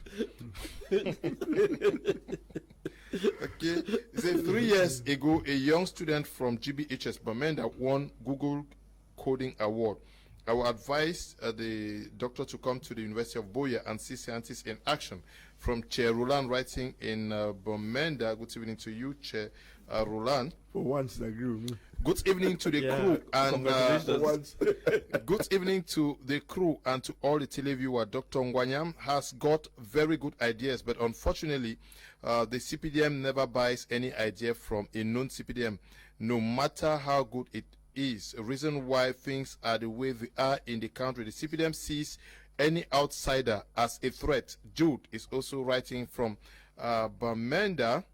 Okay. Say 3 years ago, a young student from GBHS Bamenda won Google Coding Award. I would advise the doctor to come to the University of Boya and see scientists in action. From Chair Roland writing in Bamenda. Good evening to you, Chair Roland. For once, I agree with me. Good evening to the crew and good evening to the crew and to all the televiewer. Dr. Ngwanyam has got very good ideas, but unfortunately, the Cpdm never buys any idea from a known Cpdm, no matter how good it is. A reason why things are the way they are in the country. The Cpdm sees any outsider as a threat. Jude is also writing from Bamenda.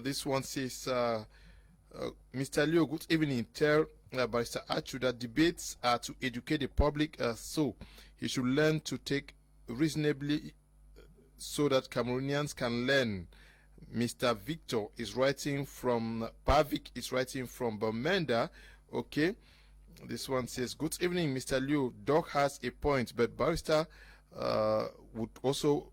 This one says, Mr. Leo, good evening. Tell Barrister Achu that debates are to educate the public, so he should learn to take reasonably so that Cameroonians can learn. Mr. Victor is writing from, Pavik is writing from Bamenda. Okay. This one says, good evening, Mr. Liu. Doc has a point, but Barrister would also,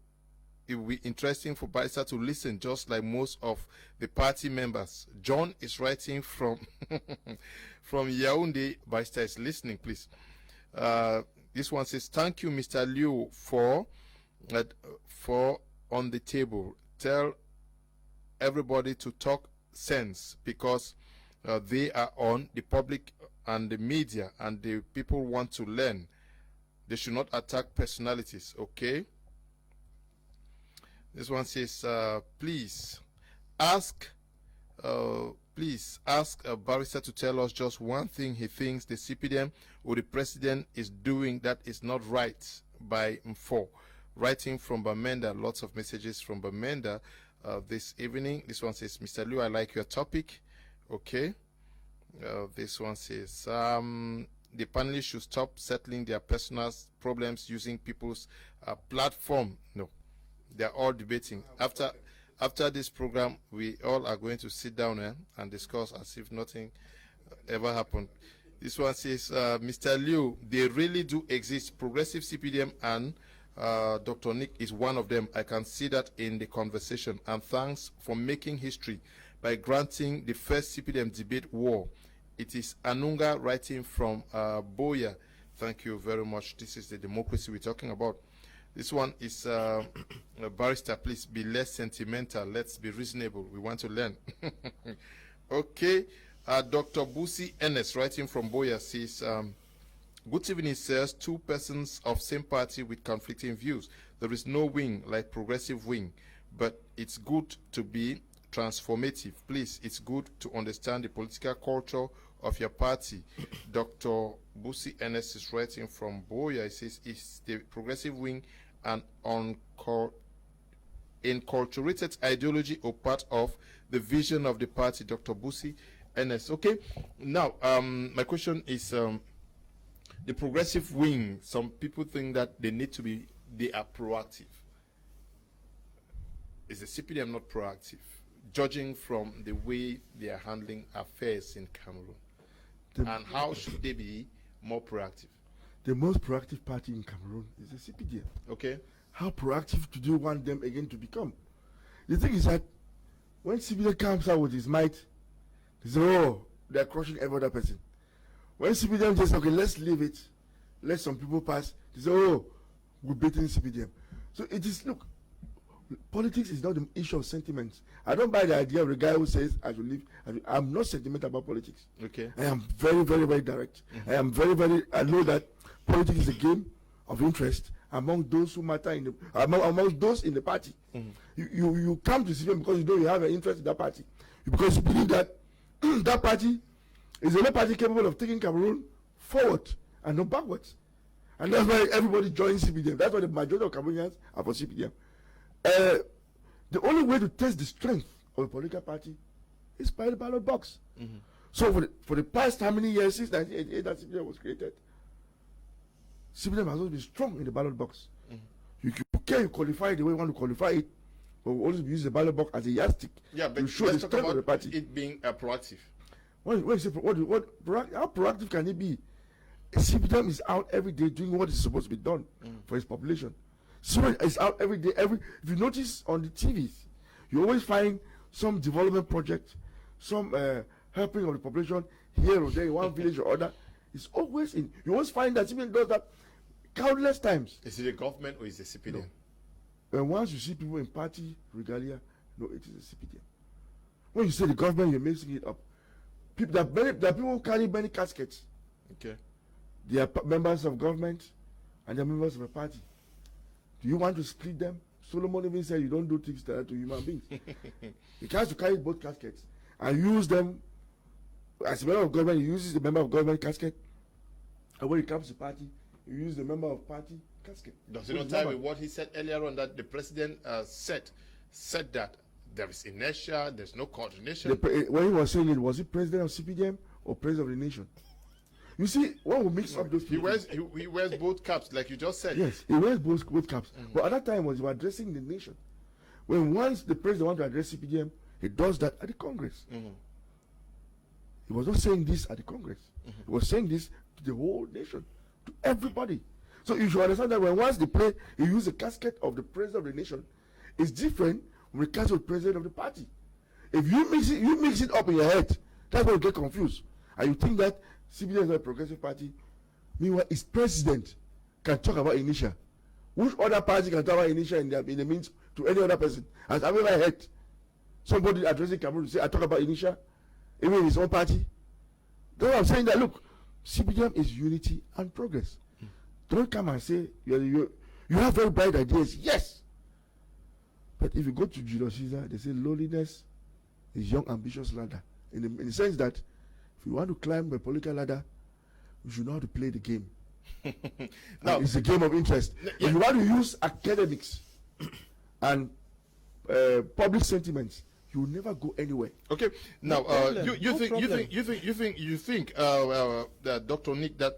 it would be interesting for Barrister to listen, just like most of the party members. John is writing from from Yaoundé. Barrister is listening, please. This one says, thank you, Mr. Liu, for on the table. Tell everybody to talk sense, because they are on the public and the media, and the people want to learn. They should not attack personalities, okay? This one says, please ask a barrister to tell us just one thing he thinks the Cpdm or the president is doing that is not right by Mfo. Writing from Bamenda, lots of messages from Bamenda this evening. This one says, Mr. Liu, I like your topic. Okay. This one says, the panelists should stop settling their personal problems using people's platform. No, they're all debating. After this program, we all are going to sit down and discuss as if nothing ever happened. This one says, Mr. Liu, they really do exist. Progressive Cpdm and Dr. Nick is one of them. I can see that in the conversation. And thanks for making history by granting the first Cpdm debate war. It is Anunga writing from Boya. Thank you very much. This is the democracy we're talking about. This one is Barrister, please be less sentimental. Let's be reasonable. We want to learn. Okay. Dr. Busi Enes writing from Boya says, good evening, sirs. Two persons of same party with conflicting views. There is no wing like progressive wing, but it's good to be transformative. Please, it's good to understand the political culture of your party. Dr. Busi Enes is writing from Boya. He says, is the progressive wing an inculturated ideology or part of the vision of the party? Dr. Busi Enes. Okay. Now, my question is, the progressive wing, some people think that they are proactive. Is the Cpdm not proactive, judging from the way they are handling affairs in Cameroon? And how should they be more proactive? The most proactive party in Cameroon is the Cpdm. Okay. How proactive do you want them again to become? The thing is that when Cpdm comes out with his might, they say, oh, they're crushing every other person. When Cpdm says, okay, let's leave it, let some people pass, they say, oh, we're beating Cpdm. So it is, look, politics is not the issue of sentiments. I don't buy the idea of the guy who says I should leave. I'm not sentimental about politics. Okay. I am very, very, very direct. I am very, very, I know that politics is a game of interest among those who matter among those in the party. You come to CPM because you know you have an interest in that party. Because you believe that that party is the only party capable of taking Cameroon forward and not backwards. And that's why everybody joins CPDM. That's why the majority of Cameroonians are for CPDM. the only way to test the strength of a political party is by the ballot box. So for the past how many years since 1988 that Cpdm was created, Cpdm has always been strong in the ballot box. You can qualify the way you want to qualify it, but we always use the ballot box as a yardstick to show the strength of the party. It being proactive. When you say how proactive can it be? Cpdm is out every day doing what is supposed to be done for its population. Cpdm is out every day. If you notice on the TVs, you always find some development project, some helping of the population here or there in one village or other. It's always in. You always find that Cpdm does that countless times. Is it the government or is it Cpdm? No. And once you see people in party regalia, no, it is a Cpdm. When you say the government, you're mixing it up. There are people who carry many caskets. Okay. They are members of government and they are members of a party. Do you want to split them? Solomon even said you don't do things to human beings. He has to carry both caskets and use them as a member of government. He uses the member of government casket, and when he comes to party, he uses the member of party casket. Does it not tie with what he said earlier on, that the president said that there is inertia, there's no coordination? When he was saying it, was he president of Cpdm or president of the nation? You see, when we mix up those people, he wears both caps, like you just said. Yes, he wears both caps. But at that time, was he was addressing the nation. When once the president wants to address Cpdm, he does that at the Congress. He was not saying this at the Congress. He was saying this to the whole nation, to everybody. So you should understand that when once he used the casket of the president of the nation, it's different from the casket of the president of the party. If you mix it up in your head, that's when you get confused. And you think that Cpdm is not a progressive party. Meanwhile, its president can talk about Initial. Which other party can talk about Initial in the means to any other person? Has I've ever heard somebody addressing Cameroon to say, I talk about Initial, even in his own party? That's why I'm saying that, look, Cpdm is unity and progress. Don't come and say, you have very bright ideas. Yes. But if you go to Julius Caesar, they say lowliness is young, ambitious ladder. In the sense that if you want to climb a political ladder, you should know how to play the game. Now, it's a game of interest. If you want to use academics and public sentiments, you will never go anywhere. Okay. Now, you think, Dr. Nick, that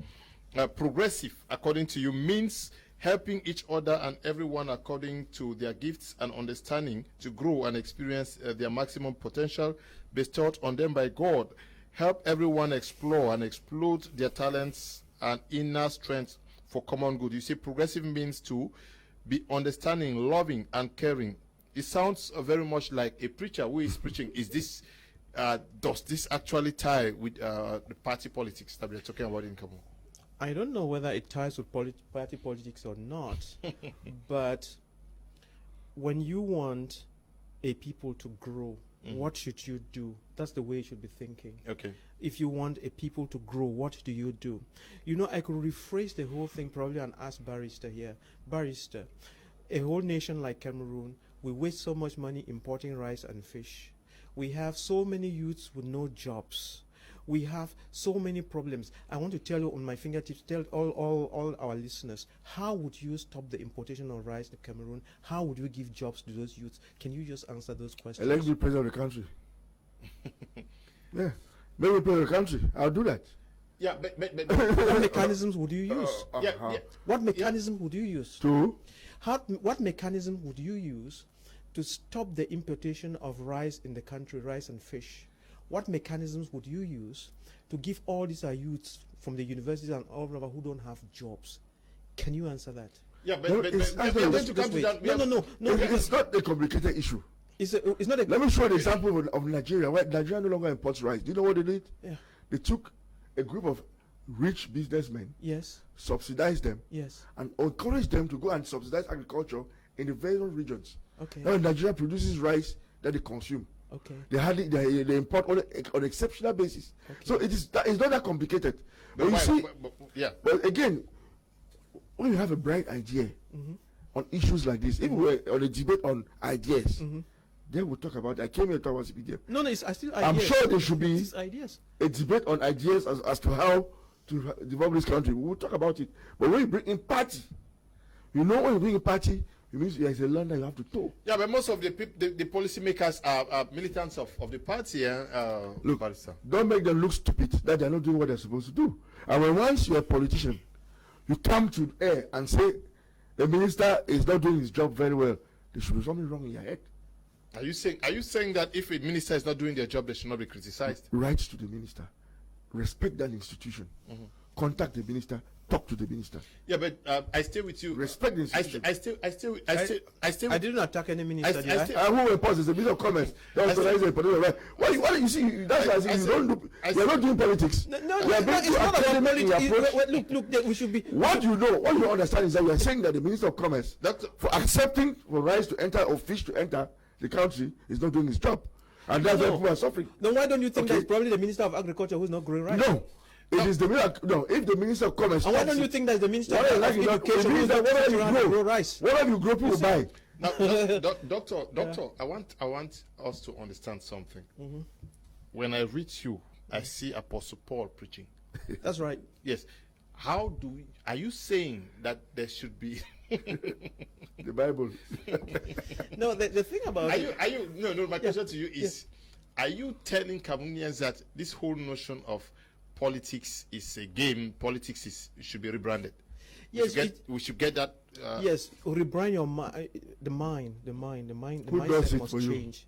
progressive, according to you, means helping each other and everyone according to their gifts and understanding to grow and experience their maximum potential bestowed on them by God. Help everyone explore and explode their talents and inner strength for common good. You see, progressive means to be understanding, loving, and caring. It sounds very much like a preacher who is preaching. Is this, does this actually tie with the party politics that we're talking about in Cameroon? I don't know whether it ties with party politics or not, but when you want a people to grow, what should you do? That's the way you should be thinking. Okay. If you want a people to grow, what do you do? You know, I could rephrase the whole thing probably and ask Barrister here. Barrister, a whole nation like Cameroon, we waste so much money importing rice and fish. We have so many youths with no jobs. We have so many problems. I want to tell you on my fingertips, tell all our listeners, how would you stop the importation of rice to Cameroon? How would you give jobs to those youths? Can you just answer those questions? Elect the president of the country. Yeah, make me president of the country. I'll do that. Yeah, but what mechanisms would you use? yeah. What mechanism would you use? What mechanism would you use to stop the importation of rice in the country, rice and fish? What mechanisms would you use to give all these youths from the universities and all over who don't have jobs? Can you answer that? Yeah, but it's not a complicated issue. It's not a. Let me show you the example of Nigeria, where Nigeria no longer imports rice. Do you know what they did? Yeah. They took a group of rich businessmen, Yes. subsidized them, Yes. and encouraged them to go and subsidize agriculture in the various regions. Okay. Now Nigeria produces rice that they consume. Okay. They import on an exceptional basis. Okay. So it's not that complicated. But you see, but again, when you have a bright idea on issues like this, even on a debate on ideas, then we'll talk about it. I came here to talk about Cpdm. No, it's still ideas. I'm sure there should be ideas. a debate on ideas as to how to develop this country. We'll talk about it. But when you bring in party, when you bring in party, it means there is a line that you have to toe. Yeah, but most of the policymakers are militants of the party. Look, Barrister. don't make them look stupid that they're not doing what they're supposed to do. And when once you're a politician, you come to air and say the minister is not doing his job very well, there should be something wrong in your head. Are you saying that if a minister is not doing their job, they should not be criticized? Write to the minister, respect that institution, contact the minister, talk to the minister. Yeah, but I stay with you. Respect the institution. I stay. I didn't attack any minister. Who will pause? It's a bit of comments. That's what I say. Why you see? That's why I say you don't do. You're not doing politics. No, it's not about politics. Look, we should be. What you understand is that you are saying that the Minister of Commerce, for accepting for rice to enter or fish to enter the country, is not doing his job, and that's why people are suffering. Then why don't you think that's probably the Minister of Agriculture who's not growing rice? No. It is the minister. No, if the Minister of Commerce. And why don't you think that's the Minister of Education who's not grow rice? Whatever you grow, people buy. Now, doctor, I want us to understand something. When I read you, I see Apostle Paul preaching. That's right. Yes. Are you saying that there should be the Bible? No, the thing about my question to you is, are you telling Cameroonians that this whole notion of politics is a game, should be rebranded? Yes, we should get that. Yes, rebrand your mind. The mindset must change.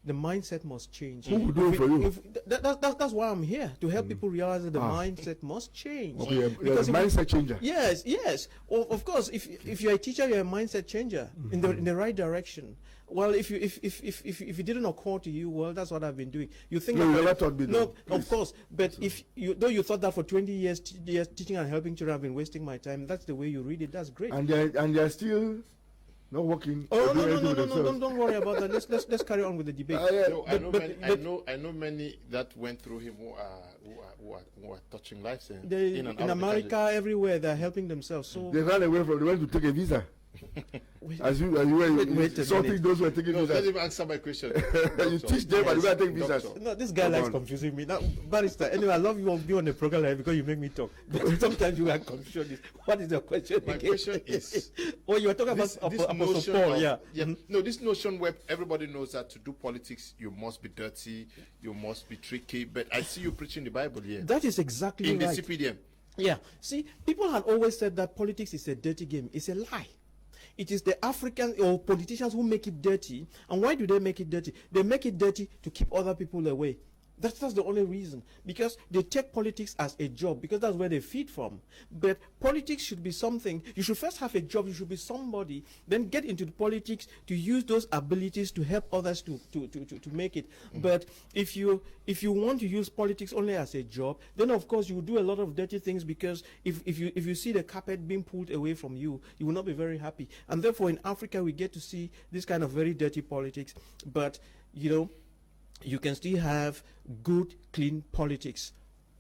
The mindset must change. Who will do it for you? That's why I'm here, to help people realize that the mindset must change. Okay, because mindset changer. Yes. Of course, if you're a teacher, you're a mindset changer in the right direction. Well, if it didn't occur to you, well, that's what I've been doing. You think you never taught me that. No, of course. But if you thought that for 20 years teaching and helping children, I've been wasting my time. That's the way you read it. That's great. And they're still not working. Oh no! Don't worry about that. Let's carry on with the debate. I know many that went through him who are touching lives in America, everywhere. They're helping themselves. So they ran away from. They went to take a visa. As you were sorting those who are taking visas. Let him answer my question. You teach them and you are taking visas. No, this guy likes confusing me. Now, Barrister, anyway, I love you be on the program like, because you make me talk. But sometimes you are confused. What is your question? My question is... you are talking about Apostle Paul, No, this notion where everybody knows that to do politics, you must be dirty, you must be tricky. But I see you preaching the Bible here. That is exactly right. In the Cpdm. Yeah. See, people had always said that politics is a dirty game. It's a lie. It is the African or politicians who make it dirty. And why do they make it dirty? They make it dirty to keep other people away. That's the only reason. Because they take politics as a job, because that's where they feed from. But politics should be something. You should first have a job. You should be somebody. Then get into the politics to use those abilities to help others to make it. But if you want to use politics only as a job, then of course you will do a lot of dirty things, because if you see the carpet being pulled away from you, you will not be very happy. And therefore in Africa we get to see this kind of very dirty politics. But you can still have good, clean politics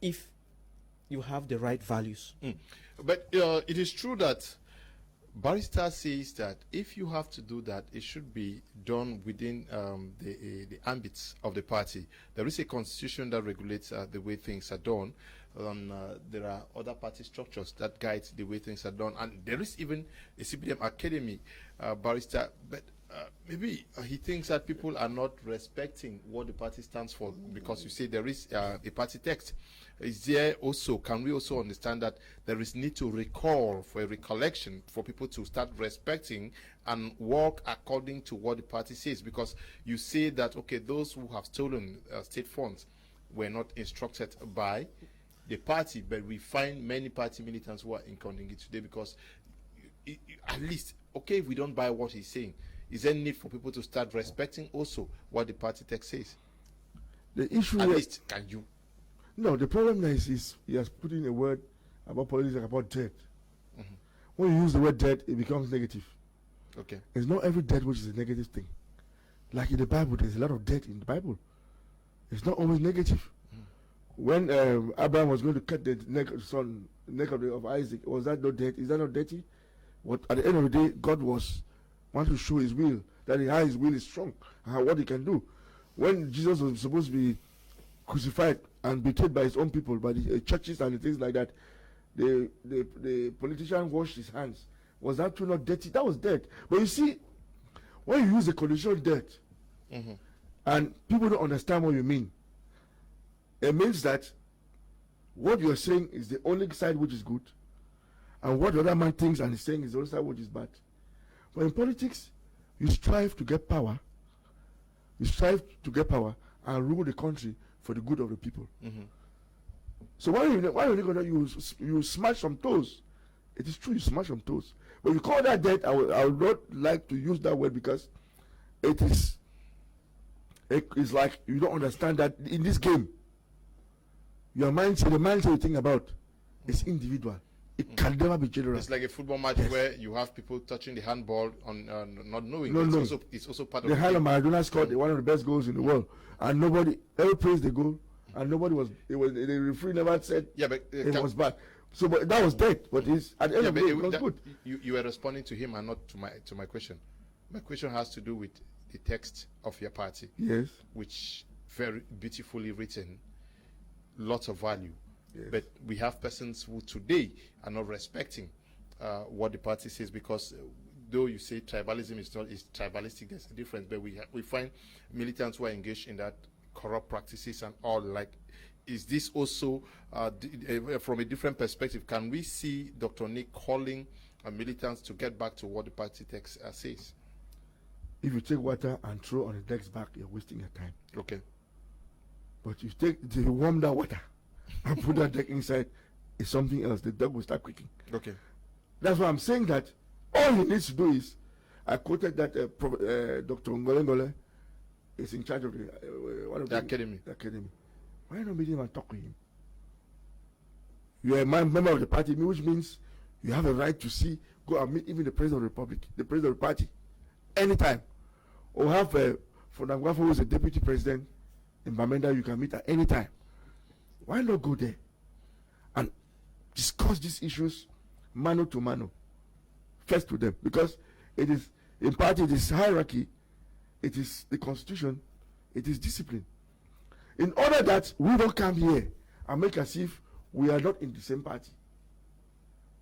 if you have the right values. But it is true that Barrister says that if you have to do that, it should be done within the ambits of the party. There is a constitution that regulates the way things are done. There are other party structures that guide the way things are done. And there is even a Cpdm academy, Barrister. But maybe he thinks that people are not respecting what the party stands for, because you say there is a party text. Is there also, can we also understand that there is need to recall for a recollection for people to start respecting and work according to what the party says? Because you say that, okay, those who have stolen state funds were not instructed by the party, but we find many party militants who are including it today, because at least, okay, if we don't buy what he's saying, is there need for people to start respecting also what the party text says? The issue at least, can you? No, the problem is he has put in a word about politics, about debt. When you use the word debt, it becomes negative. Okay. It's not every debt which is a negative thing. Like in the Bible, there's a lot of debt in the Bible. It's not always negative. When Abraham was going to cut the neck of Isaac, was that not debt? Is that not dirty? What at the end of the day, God wants to show his will, that how his will is strong, and what he can do. When Jesus was supposed to be crucified and betrayed by his own people, by the churches and the things like that, the politician washed his hands Was that tool not dirty? That was dirt. But you see, when you use the condition dirt, and people don't understand what you mean, it means that what you're saying is the only side which is good, and what the other man thinks and is saying is the other side which is bad. But in politics, you strive to get power. You strive to get power and rule the country for the good of the people. So why you smash some toes? It is true, you smash some toes. But you call that debt, I would not like to use that word, because it's like you don't understand that in this game, your mindset, the mindset you think about is individual. It can never be general. It's like a football match where you have people touching the handball on not knowing. It's also part of the hand of Maradona scored one of the best goals in the world, and nobody ever praised the goal, and nobody was. The referee never said it was bad. So, but that was dead. But it's at the end of the day, it was good. You were responding to him and not to my question. My question has to do with the text of your party. Yes. Which very beautifully written, lots of value. Yes. But we have persons who today are not respecting what the party says, because though you say tribalism is tribalistic, there's a difference. But we find militants who are engaged in that corrupt practices and all. Like, is this also from a different perspective? Can we see Dr. Nick calling militants to get back to what the party text says? If you take water and throw on the deck's back, you're wasting your time. Okay. But you warm that water and put that deck inside, it's something else. The deck will start quaking. Okay. That's why I'm saying that all he needs to do is, I quoted that Dr. Ngolengole is in charge of the academy. The academy. Why not meet him and talk to him? You are a member of the party, which means you have a right to go and meet even the president of the republic, the president of the party, anytime. Or have Fonangwafo, who is a deputy president in Bamenda, you can meet at any time. Why not go there and discuss these issues mano to mano, first to them? Because it is, in party, it is hierarchy, it is the constitution, it is discipline. In order that we don't come here and make as if we are not in the same party.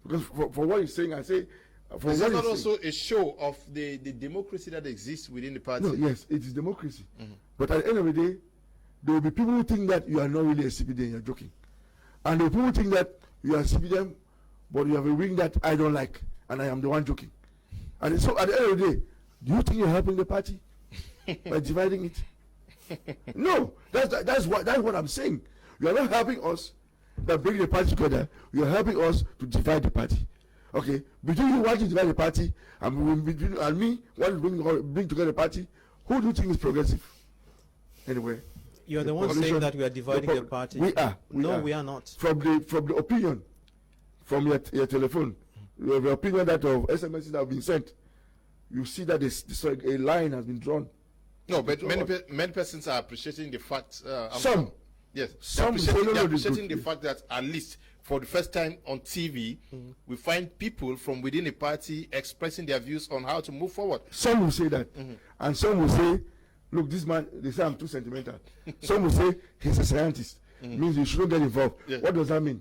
Because for what he's saying, I say, is that not also a show of the democracy that exists within the party? No, yes, it is democracy. But at the end of the day, there will be people who think that you are not really a Cpdm, you're joking. And there will be people who think that you are a Cpdm, but you have a wing that I don't like, and I am the one joking. And so at the end of the day, do you think you're helping the party by dividing it? No, that's what I'm saying. You are not helping us by bringing the party together. You are helping us to divide the party. Okay, between you want to divide the party and me want to bring together the party, who do you think is progressive? Anyway, you're the one saying that we are dividing the party. We are. We are not. From the opinion, from your telephone, the opinion that of SMSs that have been sent, you see that a line has been drawn. No, but many persons are appreciating the fact. Some. Yes. Some they're appreciating the fact that at least for the first time on TV, we find people from within the party expressing their views on how to move forward. Some will say that. And some will say, look, this man, they say I'm too sentimental. Some will say he's a scientist. Means you shouldn't get involved. Yes. What does that mean?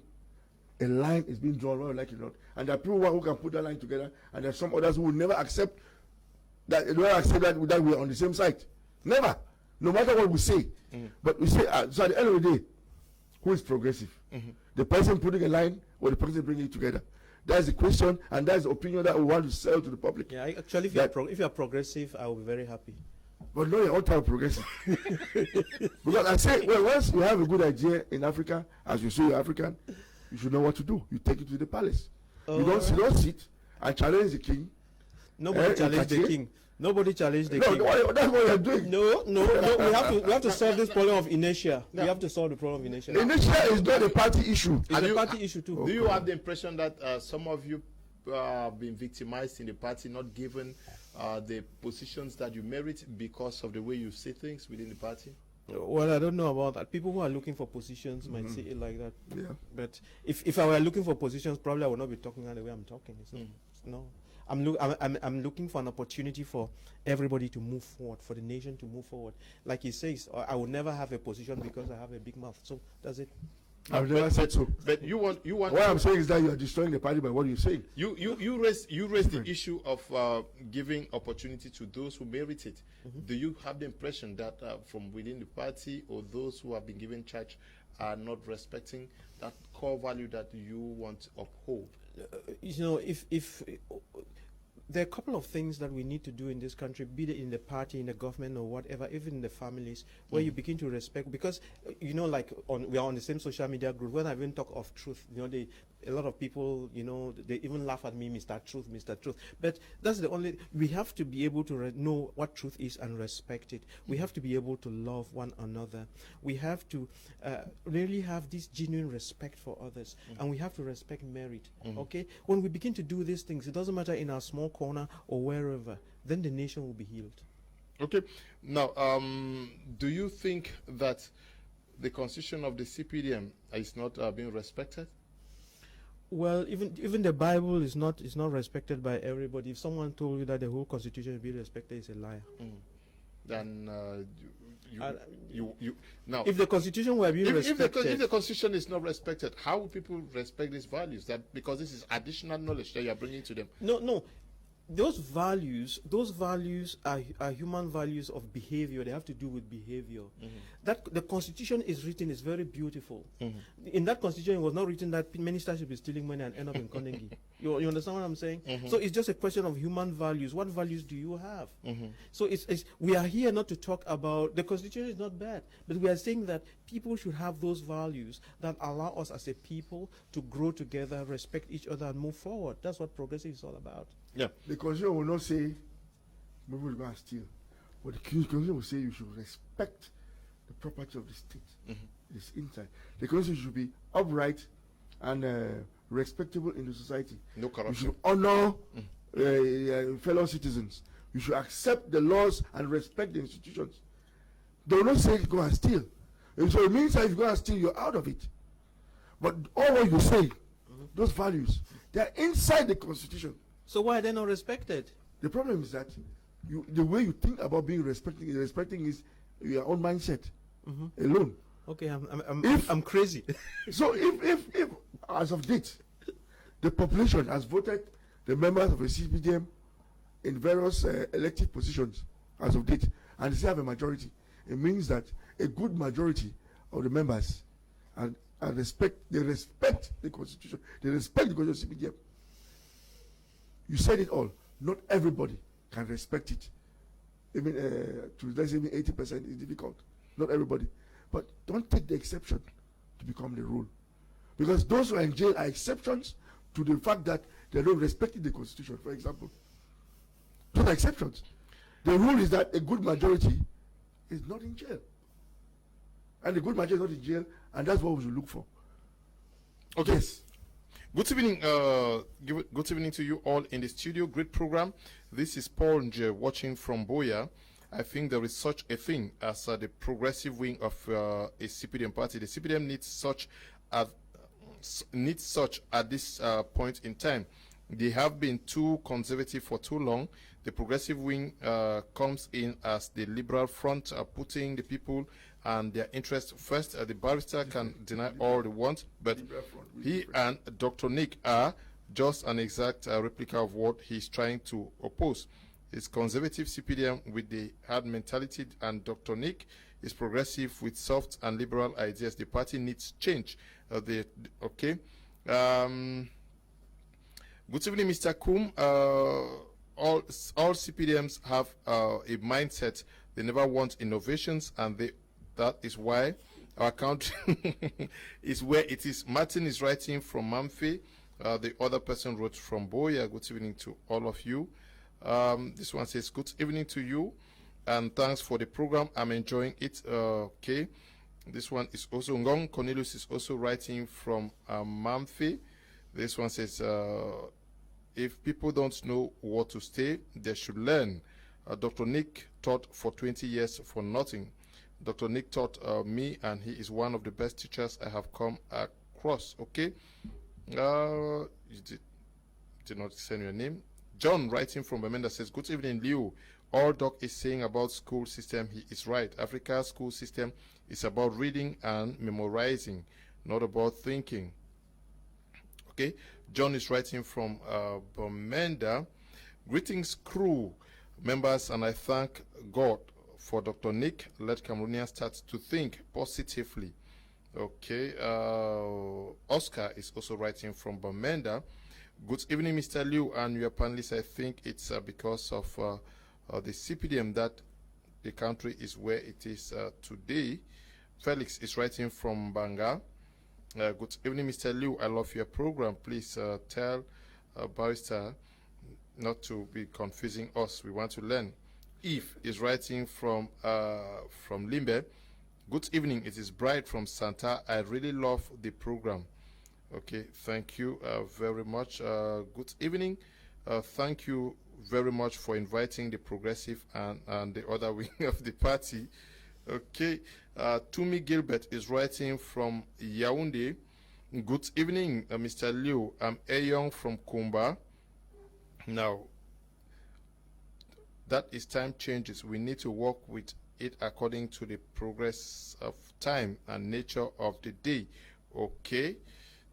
A line is being drawn, whether you like it or not. And there are people who can put that line together, and there are some others who will never accept that we are on the same side. Never. No matter what we say. But we say, so at the end of the day, who is progressive? The person putting a line or the person bringing it together? That's the question, and that's the opinion that we want to sell to the public. Yeah, actually, if you are progressive, I will be very happy. But no, you're all time progressive. Because I say, well, once you have a good idea in Africa, as you say you're African, you should know what to do. You take it to the palace. You don't sit and challenge the king. Nobody challenged the king. Nobody challenged the king. No, that's what you're doing. No. We have to solve this problem of inertia. We have to solve the problem of inertia. Inertia is not a party issue. It's a party issue too. Do you have the impression that some of you have been victimized in the party, not given the positions that you merit because of the way you say things within the party? Well, I don't know about that. People who are looking for positions might see it like that. Yeah. But if I were looking for positions, probably I would not be talking the way I'm talking. No. I'm looking for an opportunity for everybody to move forward, for the nation to move forward. Like he says, I will never have a position because I have a big mouth. So that's it. I've never said so. But you want What I'm saying is that you are destroying the party by what you're saying. You raise the issue of giving opportunity to those who merit it. Do you have the impression that from within the party or those who have been given charge are not respecting that core value that you want to uphold? You know, if there are a couple of things that we need to do in this country, be it in the party, in the government, or whatever, even in the families, where you begin to respect. Because you know, like we are on the same social media group. When I even talk of truth, you know, a lot of people, you know, they even laugh at me, Mr. Truth, Mr. Truth. But that's the only. We have to be able to know what truth is and respect it. We have to be able to love one another. We have to really have this genuine respect for others, and we have to respect merit. Okay, when we begin to do these things, it doesn't matter in our small corner or wherever, then the nation will be healed. Okay. Now, do you think that the constitution of the Cpdm is not being respected? Well, even the Bible is not respected by everybody. If someone told you that the whole constitution will be respected, it's a liar. Then you now. If the constitution were being respected, if the constitution is not respected, how will people respect these values? That because this is additional knowledge that you are bringing to them. No. Those values are human values of behavior. They have to do with behavior. That the constitution is written is very beautiful. In that constitution, it was not written that ministers should be stealing money and end up in Carnegie. You understand what I'm saying? So it's just a question of human values. What values do you have? So we are here not to talk about the constitution is not bad, but we are saying that people should have those values that allow us as a people to grow together, respect each other, and move forward. That's what progressive is all about. Yeah. The constitution will not say maybe we're going to steal, but the constitution will say you should respect the property of the state. It's inside. The constitution should be upright and respectable in the society. No corruption. You should honor fellow citizens. You should accept the laws and respect the institutions. They will not say go and steal. And so it means that if you go and steal, you're out of it. But all what you say, those values, they are inside the constitution. So why are they not respected? The problem is that the way you think about being respecting is your own mindset alone. Okay, I'm crazy. So if as of date, the population has voted the members of the Cpdm in various elective positions as of date, and they still have a majority, it means that a good majority of the members respect the constitution. They respect the constitution of Cpdm. You said it all. Not everybody can respect it. Even to let's say 80% is difficult. Not everybody. But don't take the exception to become the rule. Because those who are in jail are exceptions to the fact that they don't respect the constitution, for example. Those are exceptions. The rule is that a good majority is not in jail. And the good majority is not in jail, and that's what we should look for. Okay. Yes. Good evening. Good evening to you all in the studio. Great program. This is Paul Nje watching from Boya. I think there is such a thing as the progressive wing of a Cpdm party. The Cpdm needs such at this point in time. They have been too conservative for too long. The progressive wing comes in as the liberal front, putting the people and their interests first. The barrister can deny all they want, but he and Dr. Nick are just an exact replica of what he's trying to oppose. It's conservative Cpdm with the hard mentality, and Dr. Nick is progressive with soft and liberal ideas. The party needs change. Okay. Good evening, Mr. Kum. All Cpdms have a mindset. They never want innovations, and that is why our country is where it is. Martin is writing from Mamfe. The other person wrote from Boya. Good evening to all of you. This one says, good evening to you, and thanks for the program. I'm enjoying it. Okay. This one is also Ngong. Cornelius is also writing from Mamfe. This one says, if people don't know what to say, they should learn. Dr. Nick taught for 20 years for nothing. Dr. Nick taught me, and he is one of the best teachers I have come across. Okay. You did not send your name. John, writing from Bemenda, says, good evening, Liu. All Doc is saying about school system, he is right. Africa's school system is about reading and memorizing, not about thinking. Okay, John is writing from Bamenda. Greetings, crew members, and I thank God for Dr. Nick. Let Cameroonians start to think positively. Okay, Oscar is also writing from Bamenda. Good evening, Mr. Liu and your panelists. I think it's because of the Cpdm that the country is where it is today. Felix is writing from Banga. Good evening, Mr. Liu. I love your program. Please tell Barrister not to be confusing us. We want to learn. Eve is writing from Limbe. Good evening. It is Bright from Santa. I really love the program. Okay, thank you very much. Good evening. Thank you very much for inviting the progressive and the other wing of the party. Okay, Tumi Gilbert is writing from Yaoundé. Good evening, Mr. Liu. I'm Ayong from Kumba. Now, that is time changes. We need to work with it according to the progress of time and nature of the day. Okay,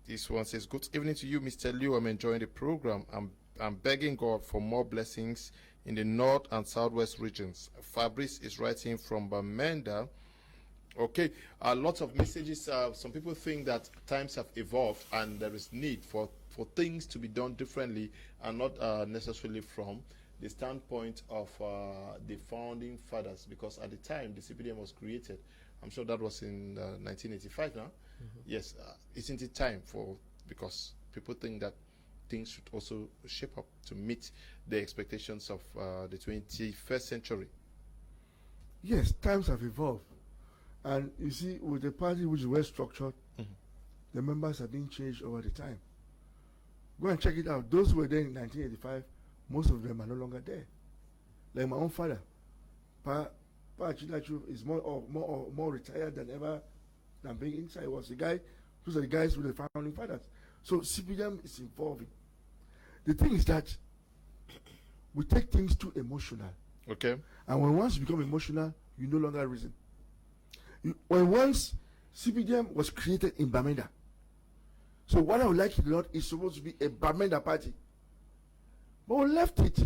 this one says, good evening to you, Mr. Liu. I'm enjoying the program. I'm begging God for more blessings in the north and southwest regions. Fabrice is writing from Bamenda. Okay, lots of messages. Some people think that times have evolved and there is need for things to be done differently and not necessarily from the standpoint of the founding fathers, because at the time the Cpdm was created, I'm sure that was in 1985 now. Yes, isn't it time for, because people think that things should also shape up to meet the expectations of the 21st century. Yes, times have evolved. And you see, with the party which is well structured, the members have been changed over the time. Go and check it out. Those who were there in 1985, most of them are no longer there. Like my own father, Pa Chilachu is more retired than ever than being inside. Was the guy, those are the guys with the founding fathers. So Cpdm is evolving. The thing is that we take things too emotional. Okay. And when once you become emotional, you no longer reason. When once Cpdm was created in Bamenda, so what I would like it a lot is supposed to be a Bamenda party. But we left it.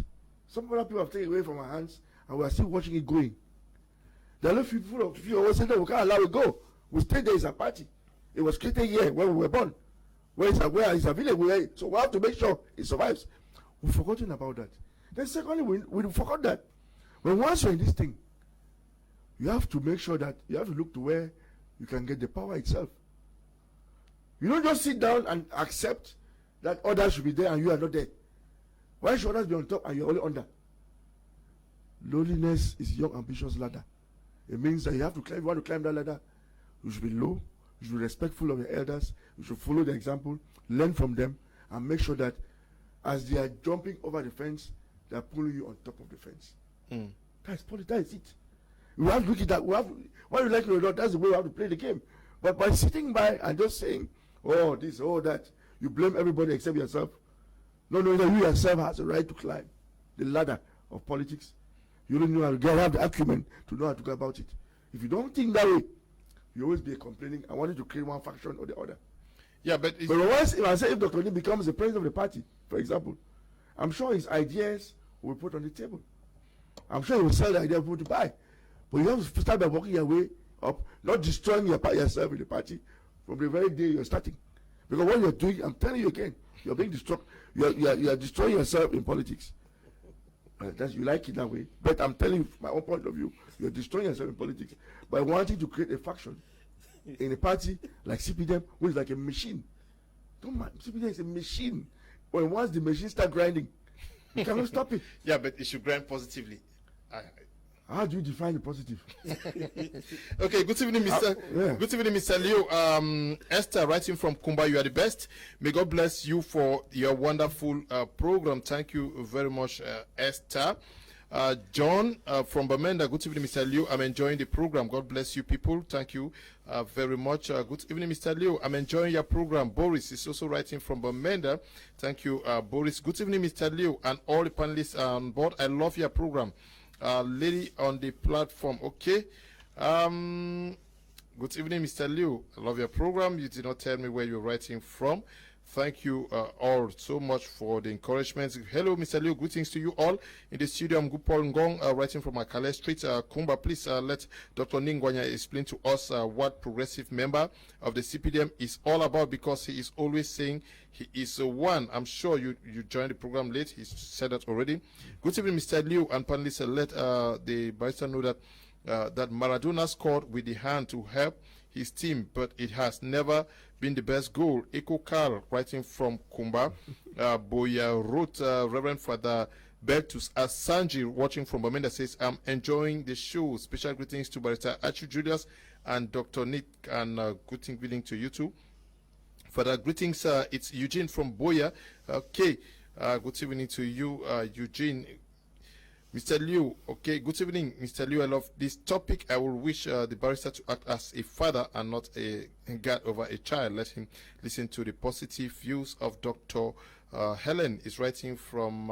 Some other people have taken it away from our hands, and we are still watching it going. There are a few people who always say that we can't allow it go. We stayed there as a party. It was created here when we were born. Where it's a village, so we have to make sure it survives. We've forgotten about that. Then secondly, we forgot that when once you're in this thing, you have to make sure that you have to look to where you can get the power itself. You don't just sit down and accept that others should be there and you are not there. Why should others be on top and you're only under? Lowliness is young, ambitious ladder. It means that you have to climb. If you want to climb that ladder, you should be low. You should be respectful of your elders. You should follow the example, learn from them, and make sure that as they are jumping over the fence, they are pulling you on top of the fence. That's politics. That is it. We have to look at that. Why you like it or not, that's the way we have to play the game. But by sitting by and just saying, oh, this, oh, that, you blame everybody except yourself. No, you yourself has a right to climb the ladder of politics. You don't know how to have the acumen to know how to go about it. If you don't think that way, you always be complaining and wanting to create one faction or the other. Yeah, but once, if Dr. Lee becomes the president of the party, for example, I'm sure his ideas will be put on the table. I'm sure he will sell the idea for people to buy. But you have to start by working your way up, not destroying yourself in the party from the very day you're starting. Because what you're doing, I'm telling you again, you're being destroyed. You are destroying yourself in politics. You like it that way. But I'm telling you, from my own point of view, you're destroying yourself in politics by wanting to create a faction in a party like Cpdm, which is like a machine. Don't mind, Cpdm is a machine. When once the machine starts grinding, you cannot stop it. Yeah, but it should grind positively. How do you define the positive? Okay, good evening, Mr. Good evening, Mr. Leo. Esther, writing from Kumba, you are the best. May God bless you for your wonderful program. Thank you very much, Esther. John from Bamenda, good evening, Mr. Leo. I'm enjoying the program. God bless you, people. Thank you very much. Good evening, Mr. Leo. I'm enjoying your program. Boris is also writing from Bamenda. Thank you, Boris. Good evening, Mr. Leo, and all the panelists on board. I love your program. Lady on the platform, okay. Good evening, Mr. Liu. I love your program. You did not tell me where you're writing from. Thank you all so much for the encouragement. Hello, Mr. Liu. Greetings to you all. In the studio, I'm Gupol Ngong, writing from Akale Street. Kumba, please let Dr. Ningwanya explain to us what progressive member of the Cpdm is all about, because he is always saying he is one. I'm sure you joined the program late. He said that already. Good evening, Mr. Liu, and panelists. Let the barrister know that that Maradona scored with the hand to help his team, but it has never been the best goal. Eko Carl, writing from Kumba. Boya wrote, Reverend Father Bertus Asanji, watching from Bamenda, says, I'm enjoying the show. Special greetings to Barrister Achu Julius and Dr. Nick, and good evening to you too. Father, greetings. It's Eugene from Boya. Okay, good evening to you, Eugene. Mr. Liu, okay, good evening, Mr. Liu. I love this topic. I will wish the barrister to act as a father and not a guard over a child. Let him listen to the positive views of Dr. Helen is writing from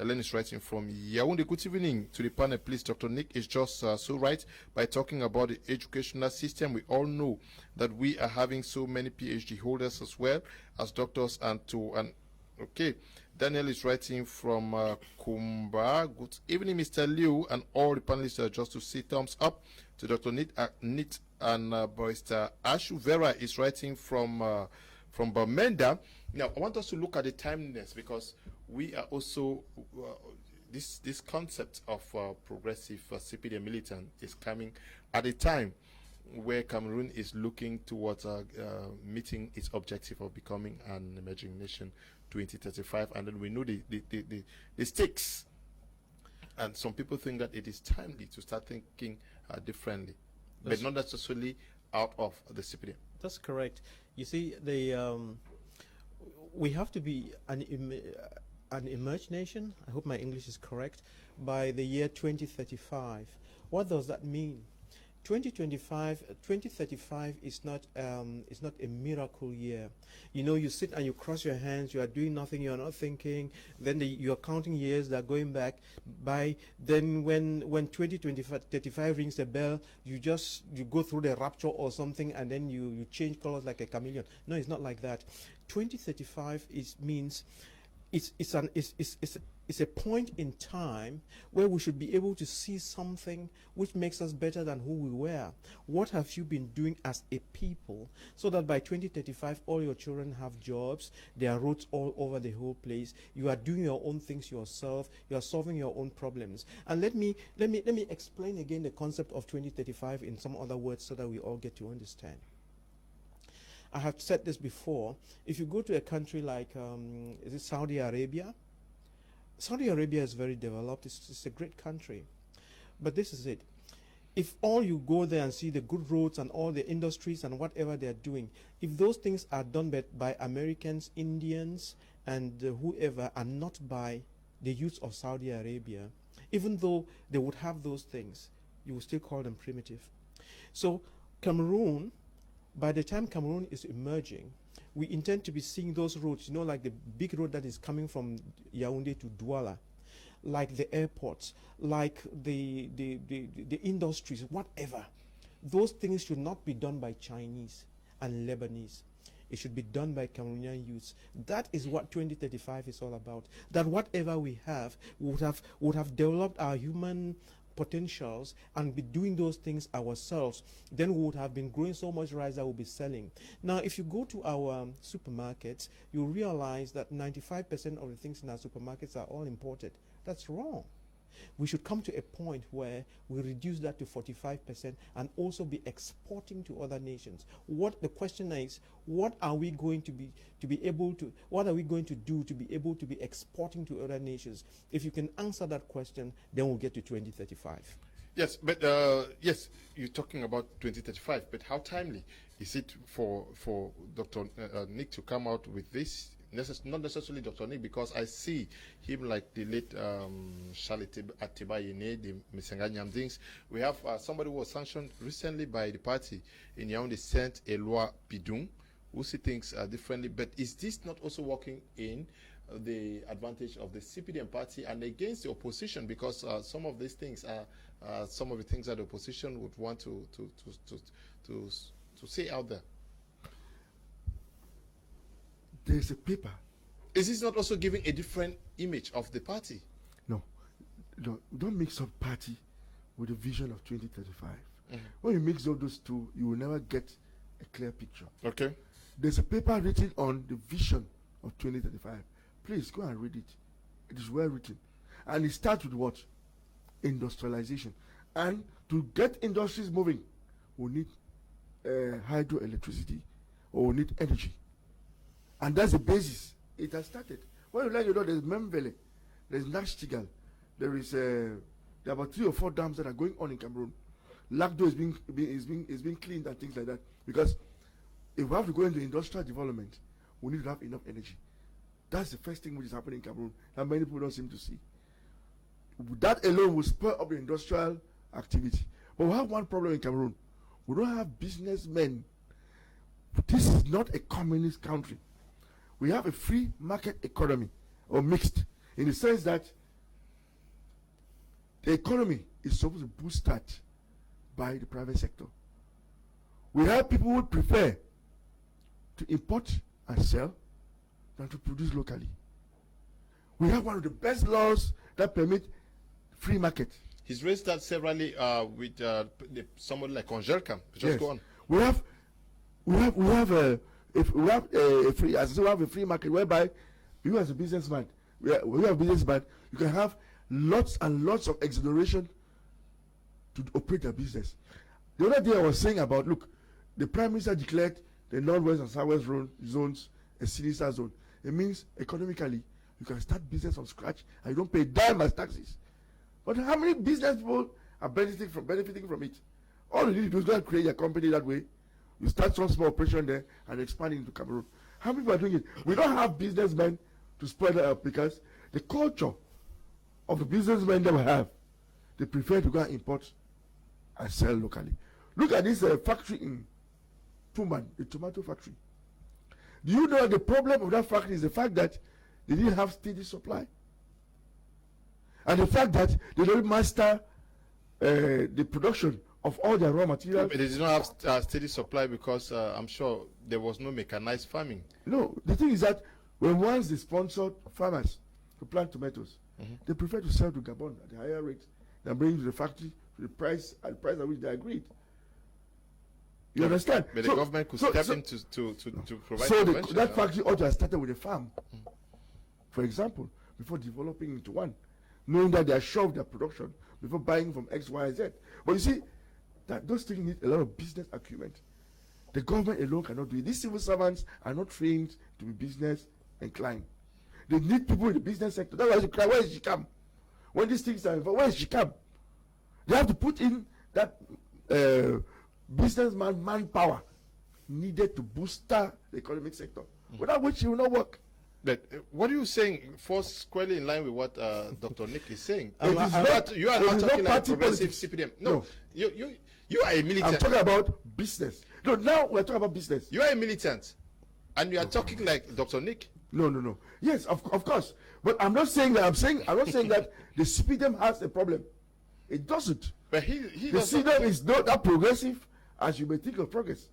Yaoundé. Good evening to the panel, please. Dr. Nick is just so right by talking about the educational system. We all know that we are having so many PhD holders as well as doctors, okay. Daniel is writing from Kumba. Good evening, Mr. Liu, and all the panelists. Just to say thumbs up to Dr. Nit and Barrister Ashu. Vera is writing from Bamenda. Now, I want us to look at the timeliness, because we are also this concept of progressive Cpdm militant is coming at a time where Cameroon is looking towards meeting its objective of becoming an emerging nation 2035, and then we know the stakes, and some people think that it is timely to start thinking differently, but not necessarily out of the Cpdm. That's correct. You see, we have to be an emerged nation, I hope my English is correct, by the year 2035. What does that mean? 2035 is not a miracle year. You know, you sit and you cross your hands, you are doing nothing, you are not thinking, then you are counting years that are going back by. Then when 2035 rings the bell, you go through the rapture or something, and then you change colors like a chameleon. No, it's not like that. 2035 means it's a point in time where we should be able to see something which makes us better than who we were. What have you been doing as a people, so that by 2035 all your children have jobs, there are roads all over the whole place, you are doing your own things yourself, you are solving your own problems. And let me explain again the concept of 2035 in some other words so that we all get to understand. I have said this before. If you go to a country like is it Saudi Arabia? Saudi Arabia is very developed. It's a great country. But this is it. If all you go there and see the good roads and all the industries and whatever they're doing, if those things are done by Americans, Indians, and whoever, and not by the youths of Saudi Arabia, even though they would have those things, you will still call them primitive. So Cameroon, by the time Cameroon is emerging, we intend to be seeing those roads, you know, like the big road that is coming from Yaoundé to Douala, like the airports, like the industries, whatever. Those things should not be done by Chinese and Lebanese. It should be done by Cameroonian youths. That is what 2035 is all about. That whatever we have would have developed our human potentials and be doing those things ourselves. Then we would have been growing so much rice that we'll be selling. Now, if you go to our supermarkets, you realize that 95% of the things in our supermarkets are all imported. That's wrong. We should come to a point where we reduce that to 45% and also be exporting to other nations. What the question is, what are we going to do to be able to be exporting to other nations? If you can answer that question, then we'll get to 2035. Yes, but yes, you're talking about 2035, but how timely is it for Dr. Nick to come out with this? Not necessarily Dr. Nick, because I see him like the late Charlie Atibayene, the Misenganyam things. We have somebody who was sanctioned recently by the party in Yaoundé, Saint Eloi Pidung, who see things differently. But is this not also working in the advantage of the Cpdm party and against the opposition, because some of these things are some of the things that the opposition would want to say out there. There is a paper. Is this not also giving a different image of the party? No, don't mix up party with the vision of 2035. When you mix up those two, you will never get a clear picture. Okay. There's a paper written on the vision of 2035. Please go and read it. It is well written. And it starts with what? Industrialization. And to get industries moving, we need hydroelectricity, or we need energy. And that's the basis. It has started. When you learn, there's Memvele, there's Nashtigal, there are about 3 or 4 dams that are going on in Cameroon. Lagdo is being cleaned and things like that. Because if we have to go into industrial development, we need to have enough energy. That's the first thing which is happening in Cameroon that many people don't seem to see. That alone will spur up the industrial activity. But we have one problem in Cameroon. We don't have businessmen. This is not a communist country. We have a free market economy, or mixed, in the sense that the economy is supposed to boost that by the private sector. We have people who prefer to import and sell than to produce locally. We have one of the best laws that permit free market. He's raised that severally with someone like Congelcam. Just Yes. go on. We have a free market whereby you as a businessman, we have a businessman, you can have lots and lots of exoneration to operate a business. The other day I was saying about, look, the Prime Minister declared the Northwest and Southwest zones a sinister zone. It means economically you can start business from scratch and you don't pay a dime as taxes. But how many business people are benefiting from it? All you need to do is go and create a company that way. You start some small operation there and expand into Cameroon. How many people are doing it? We don't have businessmen to spread that up because the culture of the businessmen that we have, they prefer to go and import and sell locally. Look at this factory in Puman, the tomato factory. Do you know the problem of that factory is the fact that they didn't have steady supply? And the fact that they don't master the production of all their raw materials. But they did not have steady supply because I'm sure there was no mechanized farming. No, the thing is that once they sponsored farmers to plant tomatoes, they prefer to sell to Gabon at a higher rate than bring to the factory to the price at which they agreed. You understand? But the government could step in to provide. So that factory ought to have started with a farm, for example, before developing into one, knowing that they are sure of their production before buying from X, Y, Z. But you see, that those things need a lot of business acumen. The government alone cannot do it. These civil servants are not trained to be business inclined. They need people in the business sector. That's why you cry, where is Shikam? When these things are involved, where is Shikam? They have to put in that businessman manpower needed to boost the economic sector, without which it will not work. But what are you saying falls squarely in line with what Dr. Nick is saying? You are not talking like progressive CPDM. No. You are a militant. I'm talking about business. No, now we're talking about business. You are a militant, and you are talking like Dr. Nick. No. Yes, of course. But I'm not saying that. I'm not saying that the CPDM has a problem. It doesn't. But the CPDM is not that progressive as you may think of progress.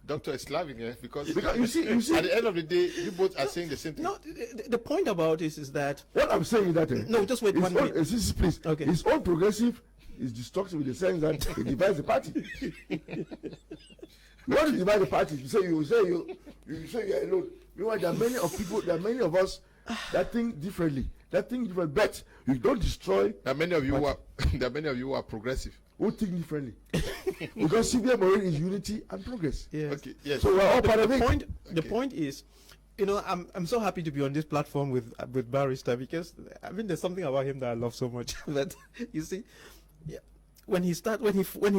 Doctor is laughing because you see, at the end of the day, you both are saying the same thing. No, the point about this is that what I'm saying is that no, just wait 1 minute. Please. Okay. His own progressive is destructive in the sense that it divides the party. What is divide the party? You say you're alone. Meanwhile, there are many of us that think differently. But you don't destroy. There are many of you who are progressive. Who think differently. Because CBM already is unity and progress. Yes. Okay. Yes. So we're all part of it. The point is, I'm so happy to be on this platform with Barrister, because there's something about him that I love so much. But you see, when he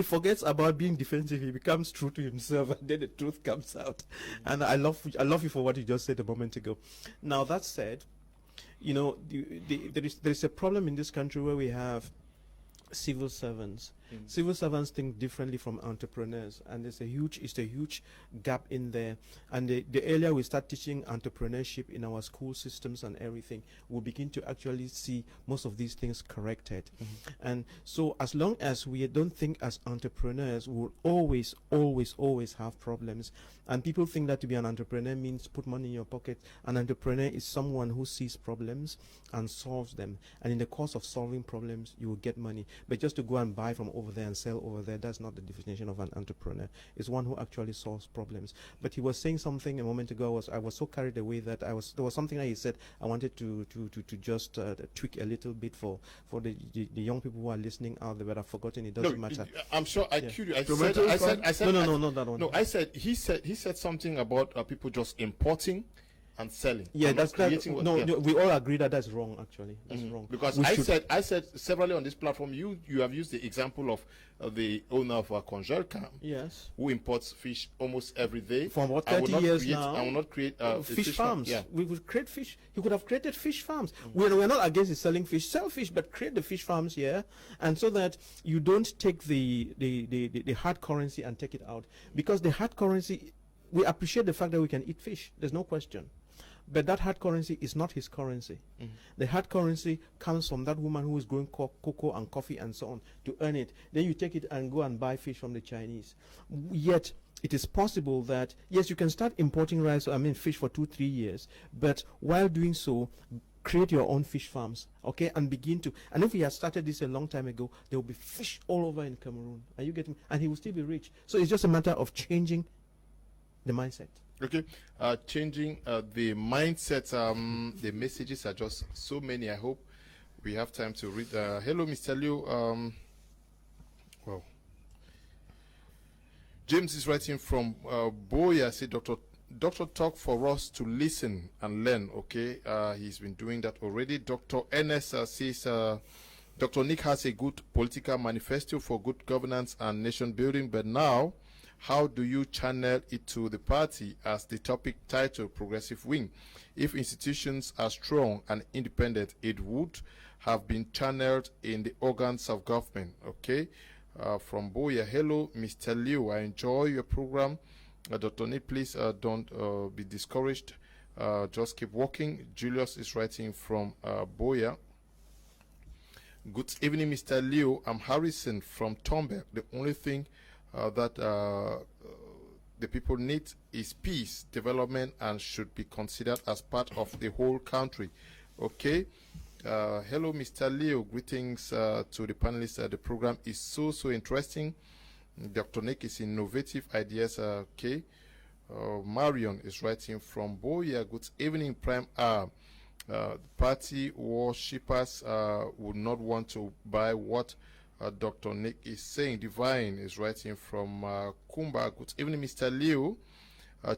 forgets about being defensive, he becomes true to himself, and then the truth comes out. And I love you for what you just said a moment ago. Now that said, there is a problem in this country where we have civil servants Civil servants think differently from entrepreneurs, and it's a huge gap in there. And the earlier we start teaching entrepreneurship in our school systems and everything, we'll begin to actually see most of these things corrected. And so as long as we don't think as entrepreneurs, we'll always have problems. And people think that to be an entrepreneur means put money in your pocket. An entrepreneur is someone who sees problems and solves them. And in the course of solving problems, you will get money. But just to go and buy from over there and sell over there, that's not the definition of an entrepreneur. It's one who actually solves problems. But he was saying something a moment ago. I was so carried away that there was something that he said I wanted to just tweak a little bit for the young people who are listening out there, but I've forgotten. It doesn't matter. I'm sure I cued you. I said no, not that one. No, he said something about people just importing and selling. Yeah, and that's we all agree that that's wrong. Actually, that's wrong. Because I said severally on this platform. You have used the example of the owner of a Congelcam. Yes. Who imports fish almost every day for about 30 years now. I will not create fish farms. Yeah. We would create fish. He could have created fish farms. We're not against the selling fish. Sell fish, but create the fish farms here, and so that you don't take the hard currency and take it out, because the hard currency. We appreciate the fact that we can eat fish. There's no question. But that hard currency is not his currency. The hard currency comes from that woman who is growing cocoa and coffee and so on to earn it. Then you take it and go and buy fish from the Chinese. Yet, it is possible that, yes, you can start importing fish for 2-3 years, but while doing so, create your own fish farms, okay, and begin to. And if he had started this a long time ago, there will be fish all over in Cameroon. Are you getting? And he will still be rich. So it's just a matter of changing the mindset. Okay, changing the mindset. The messages are just so many. I hope we have time to read. Hello, Mr. Liu. Well, James is writing from Boya. Say, Doctor, talk for us to listen and learn. Okay, he's been doing that already. Dr. NS says, Dr. Nick has a good political manifesto for good governance and nation building, but now, how do you channel it to the party? As the topic title, Progressive Wing. If institutions are strong and independent, it would have been channeled in the organs of government. Okay, from Boya. Hello, Mr. Liu. I enjoy your program. Dr. Nick, please don't be discouraged. Just keep working. Julius is writing from Boya. Good evening, Mr. Liu. I'm Harrison from Tomberg. The only thing that the people need is peace, development, and should be considered as part of the whole country. Okay. Hello, Mr. Leo. Greetings to the panelists. The program is so interesting. Dr. Nick is innovative ideas. Okay. Marion is writing from Boya. Good evening, Prime. Party worshippers would not want to buy what Dr. Nick is saying. Divine is writing from Kumba. Good evening, Mr. Liu.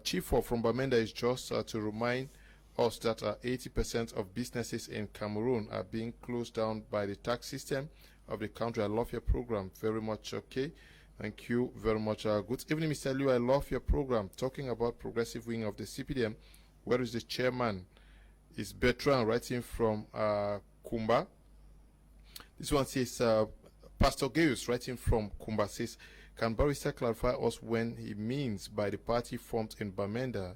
Chief from Bamenda is just to remind us that 80% of businesses in Cameroon are being closed down by the tax system of the country. I love your program very much. Okay, thank you very much. Good evening, Mr. Liu. I love your program. Talking about progressive wing of the Cpdm. Where is the chairman? Is Bertrand writing from Kumba. This one says, Pastor Gaius writing from Kumba says, can Barrister clarify us when he means by the party formed in Bamenda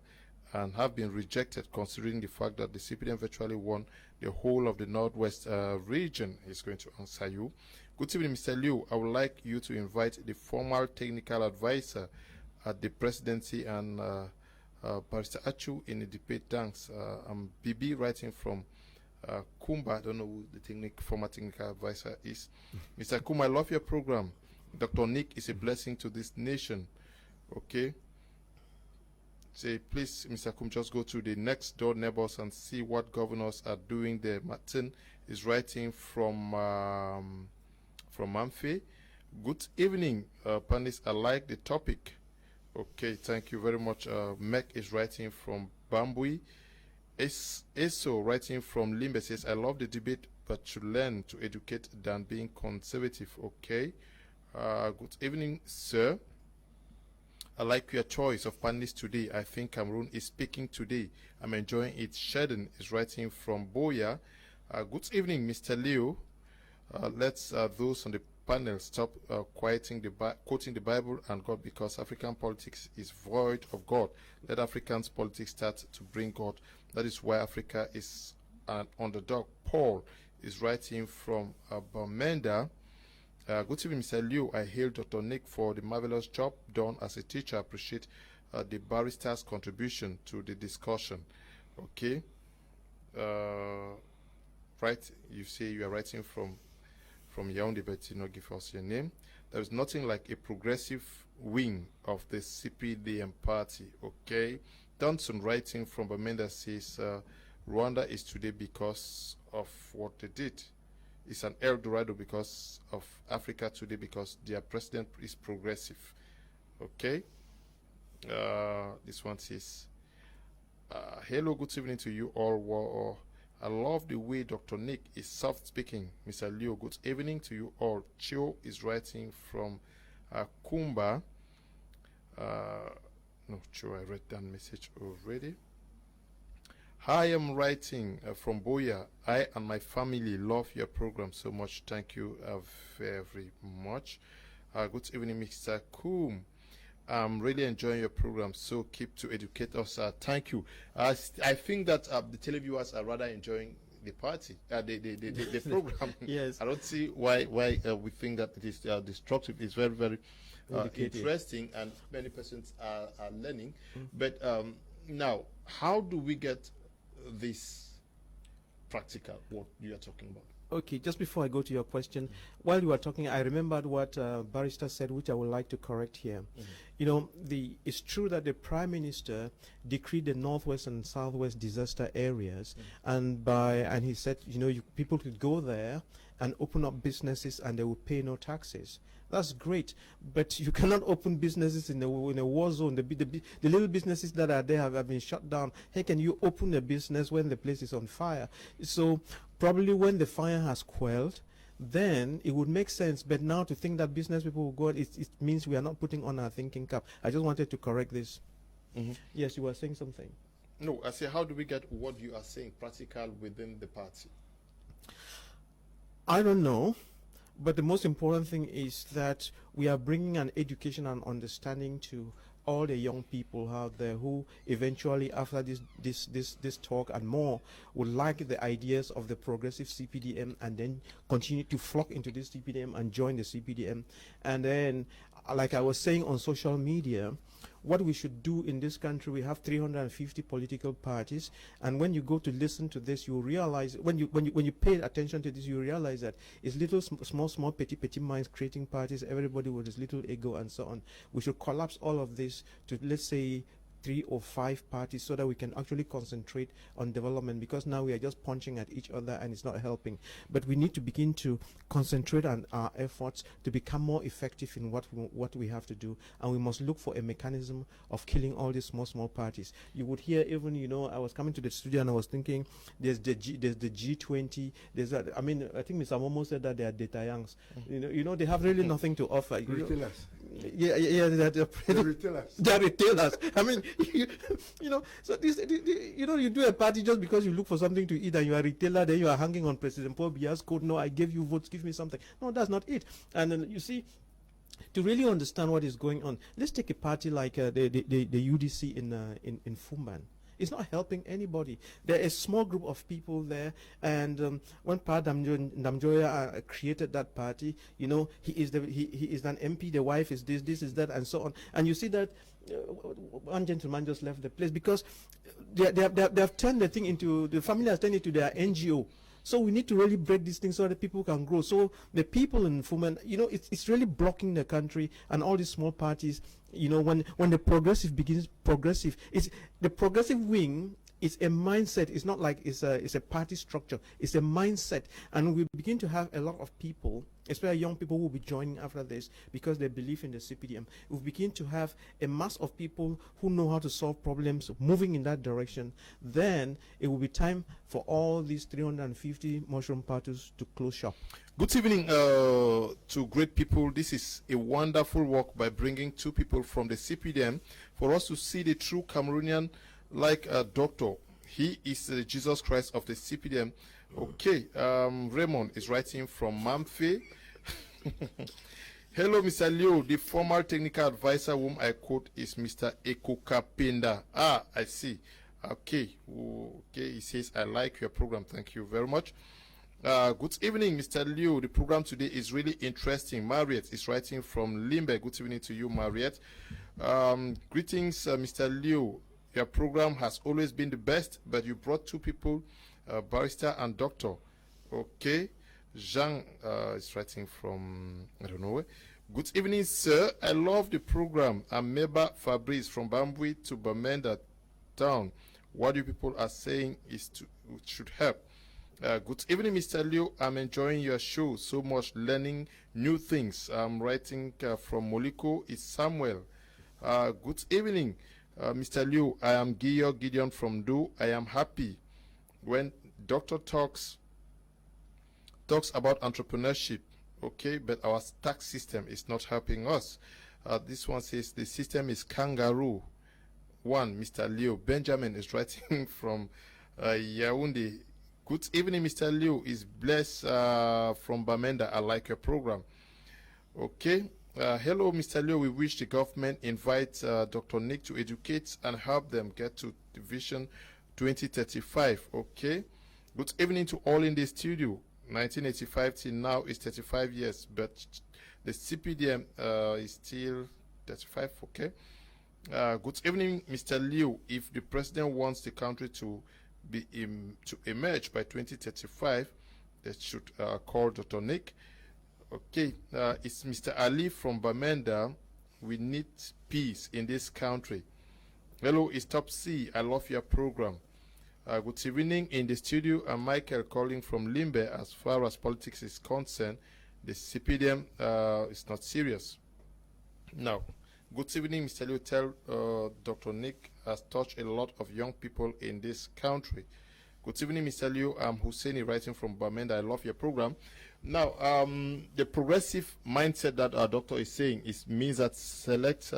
and have been rejected, considering the fact that the Cpdm virtually won the whole of the Northwest region? He's going to answer you. Good evening, Mr. Liu. I would like you to invite the former technical advisor at the presidency and Barrister Achu in the debate. Thanks. I'm BB writing from Kumba. I don't know who the former technical advisor is. Mr. Kumba, I love your program. Dr. Nick is a blessing to this nation. Okay. Say, please, Mr. Kum, just go to the next door neighbors and see what governors are doing there. Martin is writing from Amphi. Good evening, panelists. I like the topic. Okay, thank you very much. Mek is writing from Bambui. Eso writing from Limbe says, I love the debate, but should learn to educate than being conservative. Okay. Good evening, sir. I like your choice of panelists today. I think Cameroon is speaking today. I'm enjoying it. Shedden is writing from Boya. Good evening, Mr. Leo. Let's those on the panel stop quoting the Bible and God, because African politics is void of God. Let Africans politics start to bring God. That is why Africa is an underdog. Paul is writing from Bamenda. Good evening, Mr. Liu. I hail Dr. Nick for the marvelous job done as a teacher. I appreciate the barrister's contribution to the discussion. Okay. Right, you say you are writing from Yaoundé, but you not give us your name. There is nothing like a progressive wing of the Cpdm party. Okay. Johnson writing from Bamenda says Rwanda is today because of what they did. It's an El Dorado because of Africa today, because their president is progressive. Okay. This one says, hello, good evening to you all. I love the way Dr. Nick is soft speaking. Mr. Leo, good evening to you all. Chio is writing from Kumba. No, Chio, I read that message already. I am writing from Boya. I and my family love your program so much. Thank you very much. Good evening, Mr. Koom. I'm really enjoying your program, so keep to educate us. Thank you. I think that the televiewers are rather enjoying the party, the program. Yes. I don't see why we think that it is destructive. It's very, very interesting, and many persons are learning. But now, how do we get this practical, what you are talking about? Okay, just before I go to your question, while you were talking, I remembered what Barrister said, which I would like to correct here. You know, it's true that the Prime Minister decreed the Northwest and Southwest disaster areas, and he said, you know, people could go there and open up businesses and they will pay no taxes. That's great, but you cannot open businesses in a war zone. The little businesses that are there have been shut down. How can you open a business when the place is on fire? So probably when the fire has quelled, then it would make sense. But now to think that business people will go, it means we are not putting on our thinking cap. I just wanted to correct this. Yes, you were saying something. No, I say, how do we get what you are saying practical within the party? I don't know. But the most important thing is that we are bringing an education and understanding to all the young people out there who eventually, after this talk and more, would like the ideas of the progressive Cpdm and then continue to flock into this Cpdm and join the Cpdm. And then, like I was saying on social media, what we should do in this country, we have 350 political parties, and when you go to listen to this, you realize, when you pay attention to this, you realize that it's little small petty minds creating parties, everybody with his little ego and so on. We should collapse all of this to, let's say, 3 or 5 parties, so that we can actually concentrate on development, because now we are just punching at each other and it's not helping. But we need to begin to concentrate on our efforts to become more effective in what we have to do, and we must look for a mechanism of killing all these small parties. You would hear, even, you know, I was coming to the studio and I was thinking there's the G20, there's that. I mean, I think Mr. Momo said that they are data youngs. You know, they have really nothing to offer. Retailers. Yeah, they're retailers. They're retailers. I mean, you know, so this, you know, you do a party just because you look for something to eat and you are a retailer, then you are hanging on President Paul Biya's coat. No, I gave you votes, give me something. No, that's not it. And then you see, to really understand what is going on, let's take a party like the UDC in Fumban. It's not helping anybody. There is a small group of people there, and when Pa Damjoya created that party, you know, he is an MP, the wife is this is that, and so on. And you see that one gentleman just left the place because they have turned the thing into, the family has turned it to their NGO. So we need to really break these things so that people can grow. So the people in Fuman, you know, it's really blocking the country, and all these small parties, you know, when the progressive begins, it's the progressive wing. It's a mindset. It's not like it's a party structure. It's a mindset, and we begin to have a lot of people, especially young people, who will be joining after this because they believe in the Cpdm. We begin to have a mass of people who know how to solve problems, moving in that direction. Then it will be time for all these 350 mushroom parties to close shop. Good evening to great people. This is a wonderful work by bringing 2 people from the Cpdm for us to see the true Cameroonian, like a doctor. He is the Jesus Christ of the Cpdm. Okay, Raymond is writing from Mamfe. Hello, Mr. Leo. The former technical advisor whom I quote is Mr. Ekokapenda. Ah, I see. Okay. Okay, he says, I like your program. Thank you very much. Good evening, Mr. Leo. The program today is really interesting. Mariette is writing from Limbe. Good evening to you, Mariette. Greetings, Mr. Leo. Your program has always been the best, but you brought two people, barrister and doctor. Okay. Jean is writing from, I don't know where. Good evening, sir. I love the program. I'm Meba Fabrice from Bambui to Bamenda town. What you people are saying should help. Good evening, Mr. Liu. I'm enjoying your show so much, learning new things. I'm writing from Moliko. It's Samuel. Good evening, Mr. Liu. I am Gideon from Do. I am happy when doctor talks about entrepreneurship, okay, but our tax system is not helping us. This one says the system is kangaroo. One, Mr. Leo. Benjamin is writing from Yaoundé. Good evening, Mr. Leo. Is blessed from Bamenda. I like your program. Okay. Hello, Mr. Leo. We wish the government invite Dr. Nick to educate and help them get to the Vision 2035. Okay. Good evening to all in the studio. 1985 till now is 35 years, but the Cpdm is still 35. Okay. Good evening, Mr. Liu. If the president wants the country to be to emerge by 2035, they should call Dr. Nick. Okay, it's Mr. Ali from Bamenda. We need peace in this country. Hello, it's Top C. I love your program. Good evening in the studio. I'm Michael calling from Limbe. As far as politics is concerned, the Cpdm is not serious. Now, good evening, Mr. Liu. Tell Dr. Nick has touched a lot of young people in this country. Good evening, Mr. Liu. I'm Husseini writing from Bamenda. I love your program. Now, the progressive mindset that our doctor is saying means that select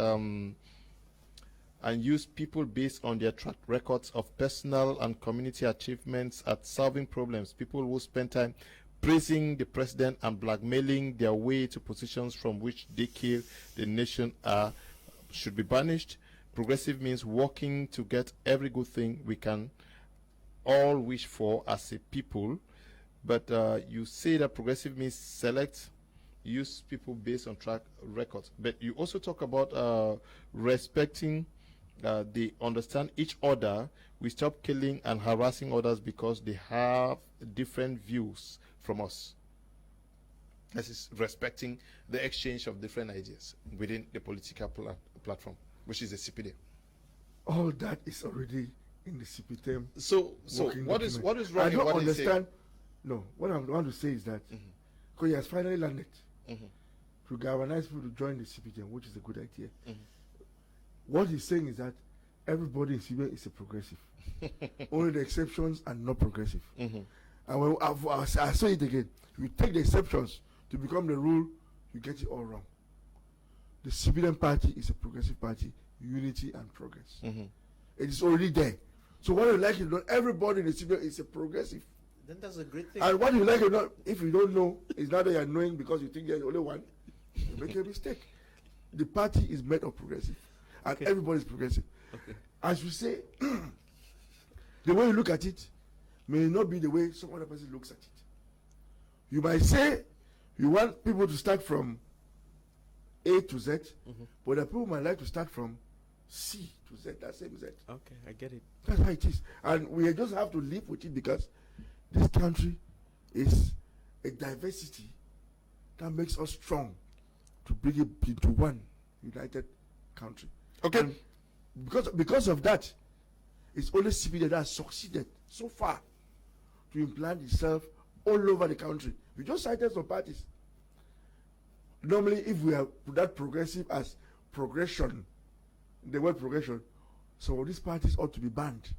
and use people based on their track records of personal and community achievements at solving problems. People who spend time praising the president and blackmailing their way to positions from which they kill the nation should be banished. Progressive means working to get every good thing we can all wish for as a people. But you say that progressive means use people based on track records. But you also talk about respecting. They understand each other. We stop killing and harassing others because they have different views from us. This is respecting the exchange of different ideas within the political platform, which is the CPD. All that is already in the CPDM. So what is wrong? I don't understand. No, what I want to say is that because he has finally landed to galvanize people to join the CPDM, which is a good idea. What he's saying is that everybody in CBA is a progressive. Only the exceptions are not progressive. And when I say it again, if you take the exceptions to become the rule, you get it all wrong. The CBM party is a progressive party, unity and progress. It is already there. So whether you like it or not, everybody in the CBM is a progressive. Then that's a great thing. And what you like or not, if you don't know, it's not that you're knowing because you think there's only one, you make a mistake. The party is made of progressive. And everybody's progressive. As you say, the way you look at it may not be the way some other person looks at it. You might say you want people to start from A to Z, but the people might like to start from C to Z, that same Z. Okay, I get it. That's how it is. And we just have to live with it because this country is a diversity that makes us strong to bring it into one united country. Okay. And because of that, it's only CPD that has succeeded so far to implant itself all over the country. We just cited some parties. Normally, if we have that progressive as progression, the word progression, some of these parties ought to be banned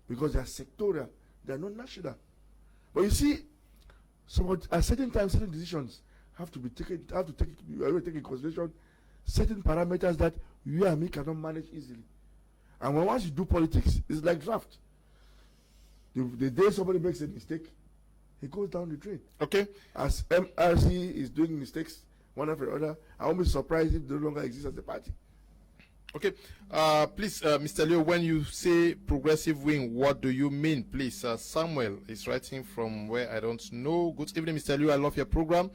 because they are sectorial, they are not national. But you see, at certain times, certain decisions have to be taken. Have to take in consideration certain parameters that you and me cannot manage easily. And once you do politics, it's like draft. The day somebody makes a mistake, He goes down the drain. Okay. As MRC is doing mistakes one after the other, I won't be surprised if they no longer exist as a party. Okay. Please, Mr. Leo, when you say progressive wing, what do you mean, please? Samuel is writing from where I don't know. Good evening, Mr. Leo. I love your program.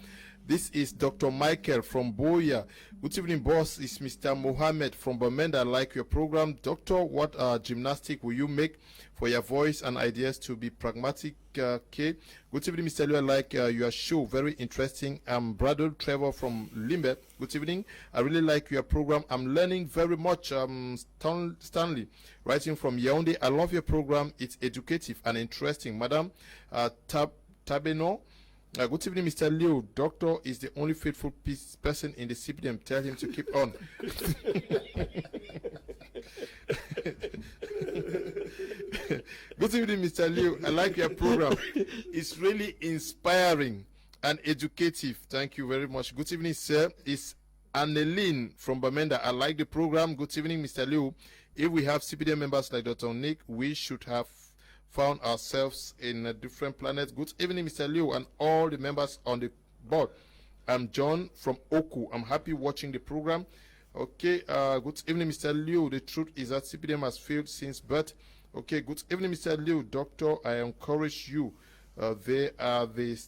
This is Dr. Michael from Boya. Good evening, boss. It's Mr. Mohammed from Bamenda. I like your program. Doctor, what gymnastic will you make for your voice and ideas to be pragmatic? Okay. Good evening, Mr. Leo. I like your show. Very interesting. I'm Brado Trevor from Limbe. Good evening. I really like your program. I'm learning very much. Stanley, writing from Yaoundé. I love your program. It's educative and interesting. Madam Tabeno. Good evening, Mr. Leo. Doctor is the only faithful person in the Cpdm. Tell him to keep on. Good evening, Mr. Leo. I like your program. It's really inspiring and educative. Thank you very much. Good evening, sir. It's Anneline from Bamenda. I like the program. Good evening, Mr. Leo. If we have Cpdm members like Dr. Nick, we should have found ourselves in a different planet. Good evening, Mr. Leo, and all the members on the board. I'm John from Oku. I'm happy watching the program. Okay, good evening, Mr. Leo. The truth is that Cpdm has failed since birth. Okay, good evening, Mr. Leo. Doctor, I encourage you. They are the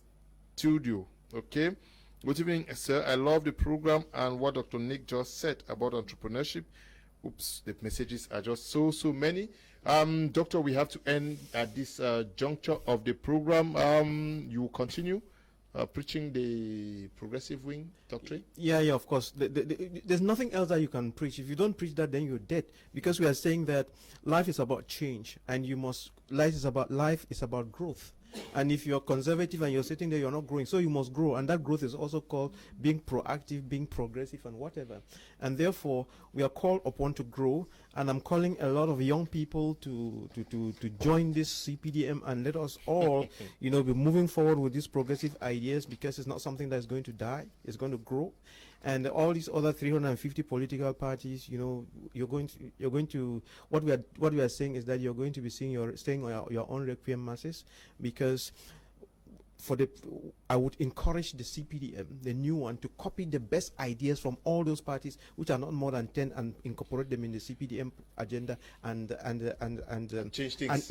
studio. Okay, good evening, sir. I love the program and what Dr. Nick just said about entrepreneurship. Oops, the messages are just so many. Doctor, we have to end at this juncture of the program. You continue preaching the progressive wing doctrine? Yeah, of course. There's nothing else that you can preach. If you don't preach that, then you're dead. Because we are saying that life is about change, and life is about growth. And if you're conservative and you're sitting there, you're not growing. So you must grow. And that growth is also called being proactive, being progressive, and whatever. And therefore, we are called upon to grow. And I'm calling a lot of young people to join this Cpdm, and let us all, be moving forward with these progressive ideas, because it's not something that's going to die. It's going to grow. And all these other 350 political parties, you're going to what we are saying is that you're going to be staying on your own requiem masses, because I would encourage the Cpdm, the new one, to copy the best ideas from all those parties, which are not more than 10, and incorporate them in the Cpdm agenda and change things.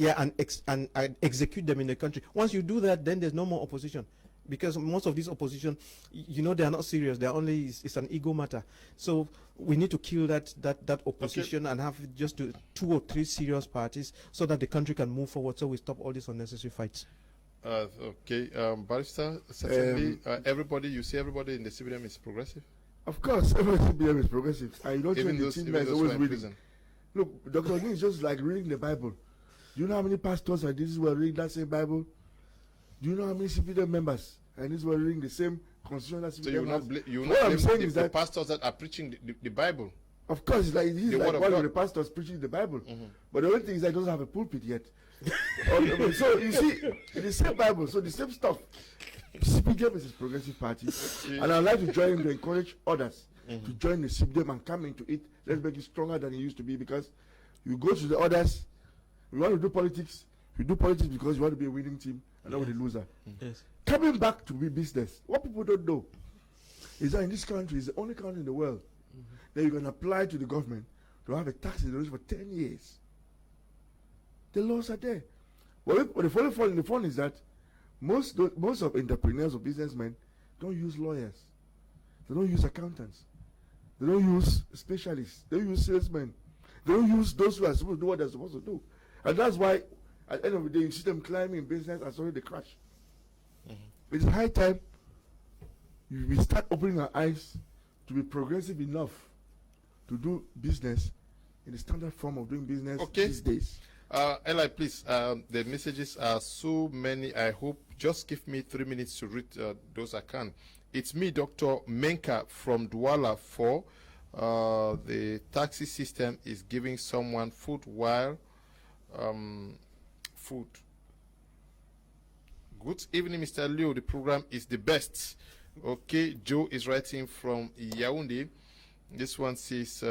And execute them in the country. Once you do that, then there's no more opposition. Because most of this opposition, they are not serious. They're only, it's an ego matter. So we need to kill that opposition, and have just 2 or 3 serious parties, so that the country can move forward. So we stop all these unnecessary fights. Okay, Barrister, certainly everybody in the Cpdm is progressive? Of course, every Cpdm is progressive. I don't think the team is always reading. Prison. Look, Dr. Lee is just like reading the Bible. Do you know how many pastors like this were reading that same Bible? Do you know how many Cpdm members and this were reading the same constitution that So you will not blame the pastors that are preaching the Bible? Of course, he's like one of the pastors preaching the Bible. Mm-hmm. But the only thing is that he doesn't have a pulpit yet. So you see, in the same Bible, so the same stuff. Cpdm is a progressive party, and I'd like to join him to encourage others to join the Cpdm and come into it. Let's make it stronger than it used to be, because you go to the others, you want to do politics, you do politics because you want to be a winning team and not with a loser. Yes. Coming back to be business, what people don't know is that in this country, is the only country in the world that you can apply to the government to have a tax reduction for 10 years. The laws are there. Well, the funny thing in the fun is that most of entrepreneurs or businessmen don't use lawyers. They don't use accountants. They don't use specialists. They don't use salesmen. They don't use those who are supposed to do what they're supposed to do. And that's why, at the end of the day, you see them climbing in business and suddenly they crash. It's high time we start opening our eyes to be progressive enough to do business in the standard form of doing business these days. Eli, please, the messages are so many. I hope just give me 3 minutes to read those I can. It's me, Dr. Menka from Douala 4. The taxi system is giving someone food while food. Good evening, Mr. Leo. The program is the best. Okay, Joe is writing from Yaoundé. This one says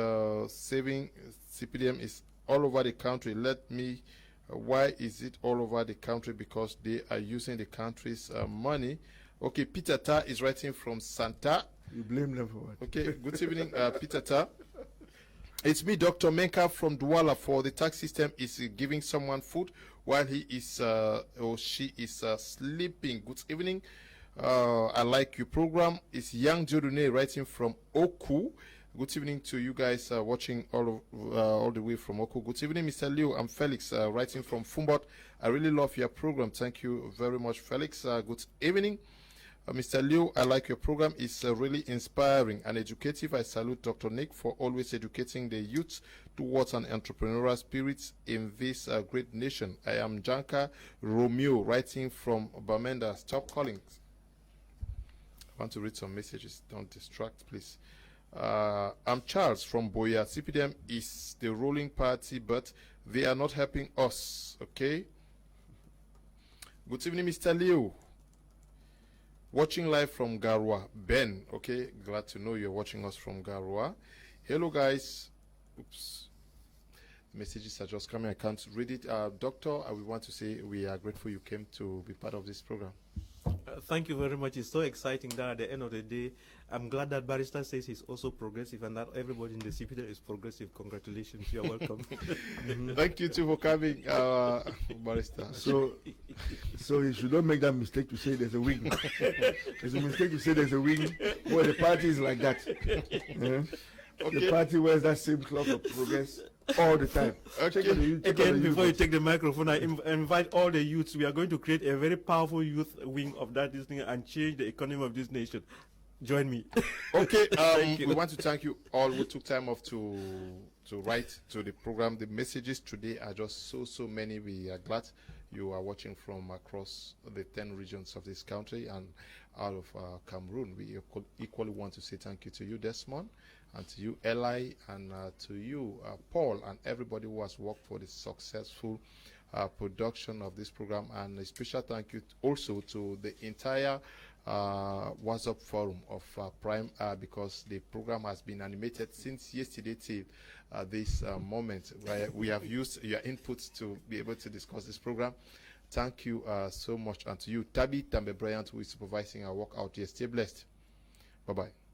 saving Cpdm is all over the country. Let me Why is it all over the country? Because they are using the country's money. Okay, Peter Ta is writing from Santa. You blame them for what? Okay, good evening, Peter Ta. It's me, Dr. Menka from Douala. For the tax system is giving someone food while he is or she is sleeping. Good evening. I like your program. It's Young Jodune writing from Oku. Good evening to you guys watching all the way from Oku. Good evening, Mr. Liu. I'm Felix writing from Fumbot. I really love your program. Thank you very much, Felix. Good evening. Mr. Liu, I like your program. It's really inspiring and educative. I salute Dr. Nick for always educating the youth towards an entrepreneurial spirit in this great nation. I am Janka Romeo, writing from Bamenda. Stop calling. I want to read some messages. Don't distract, please. I'm Charles from Boya. Cpdm is the ruling party, but they are not helping us. Okay. Good evening, Mr. Liu. Watching live from Garwa. Ben, okay, glad to know you're watching us from Garwa. Hello, guys. Oops. Messages are just coming. I can't read it. Doctor, we want to say we are grateful you came to be part of this program. Thank you very much. It's so exciting that at the end of the day, I'm glad that Barrister says he's also progressive and that everybody in the CPD is progressive. Congratulations. You're welcome. Thank you too for coming, Barrister. So you should not make that mistake to say there's a wing. It's a mistake to say there's a wing where the party is like that. Okay. The party wears that same cloth of progress all the time. Okay. Again, before you take the microphone, I invite all the youths. We are going to create a very powerful youth wing of that thing and change the economy of this nation. Join me. Okay. We want to thank you all who took time off to write to the program. The messages today are just so many. We are glad you are watching from across the 10 regions of this country and out of Cameroon. We equally want to say thank you to you, Desmond, and to you, Eli, and to you, Paul, and everybody who has worked for the successful production of this program. And a special thank you also to the entire WhatsApp forum of Prime, because the program has been animated since yesterday till this moment, where we have used your inputs to be able to discuss this program. Thank you so much. And to you, Tabi Tambe Bryant, who is supervising our work out here. Stay blessed. Bye-bye.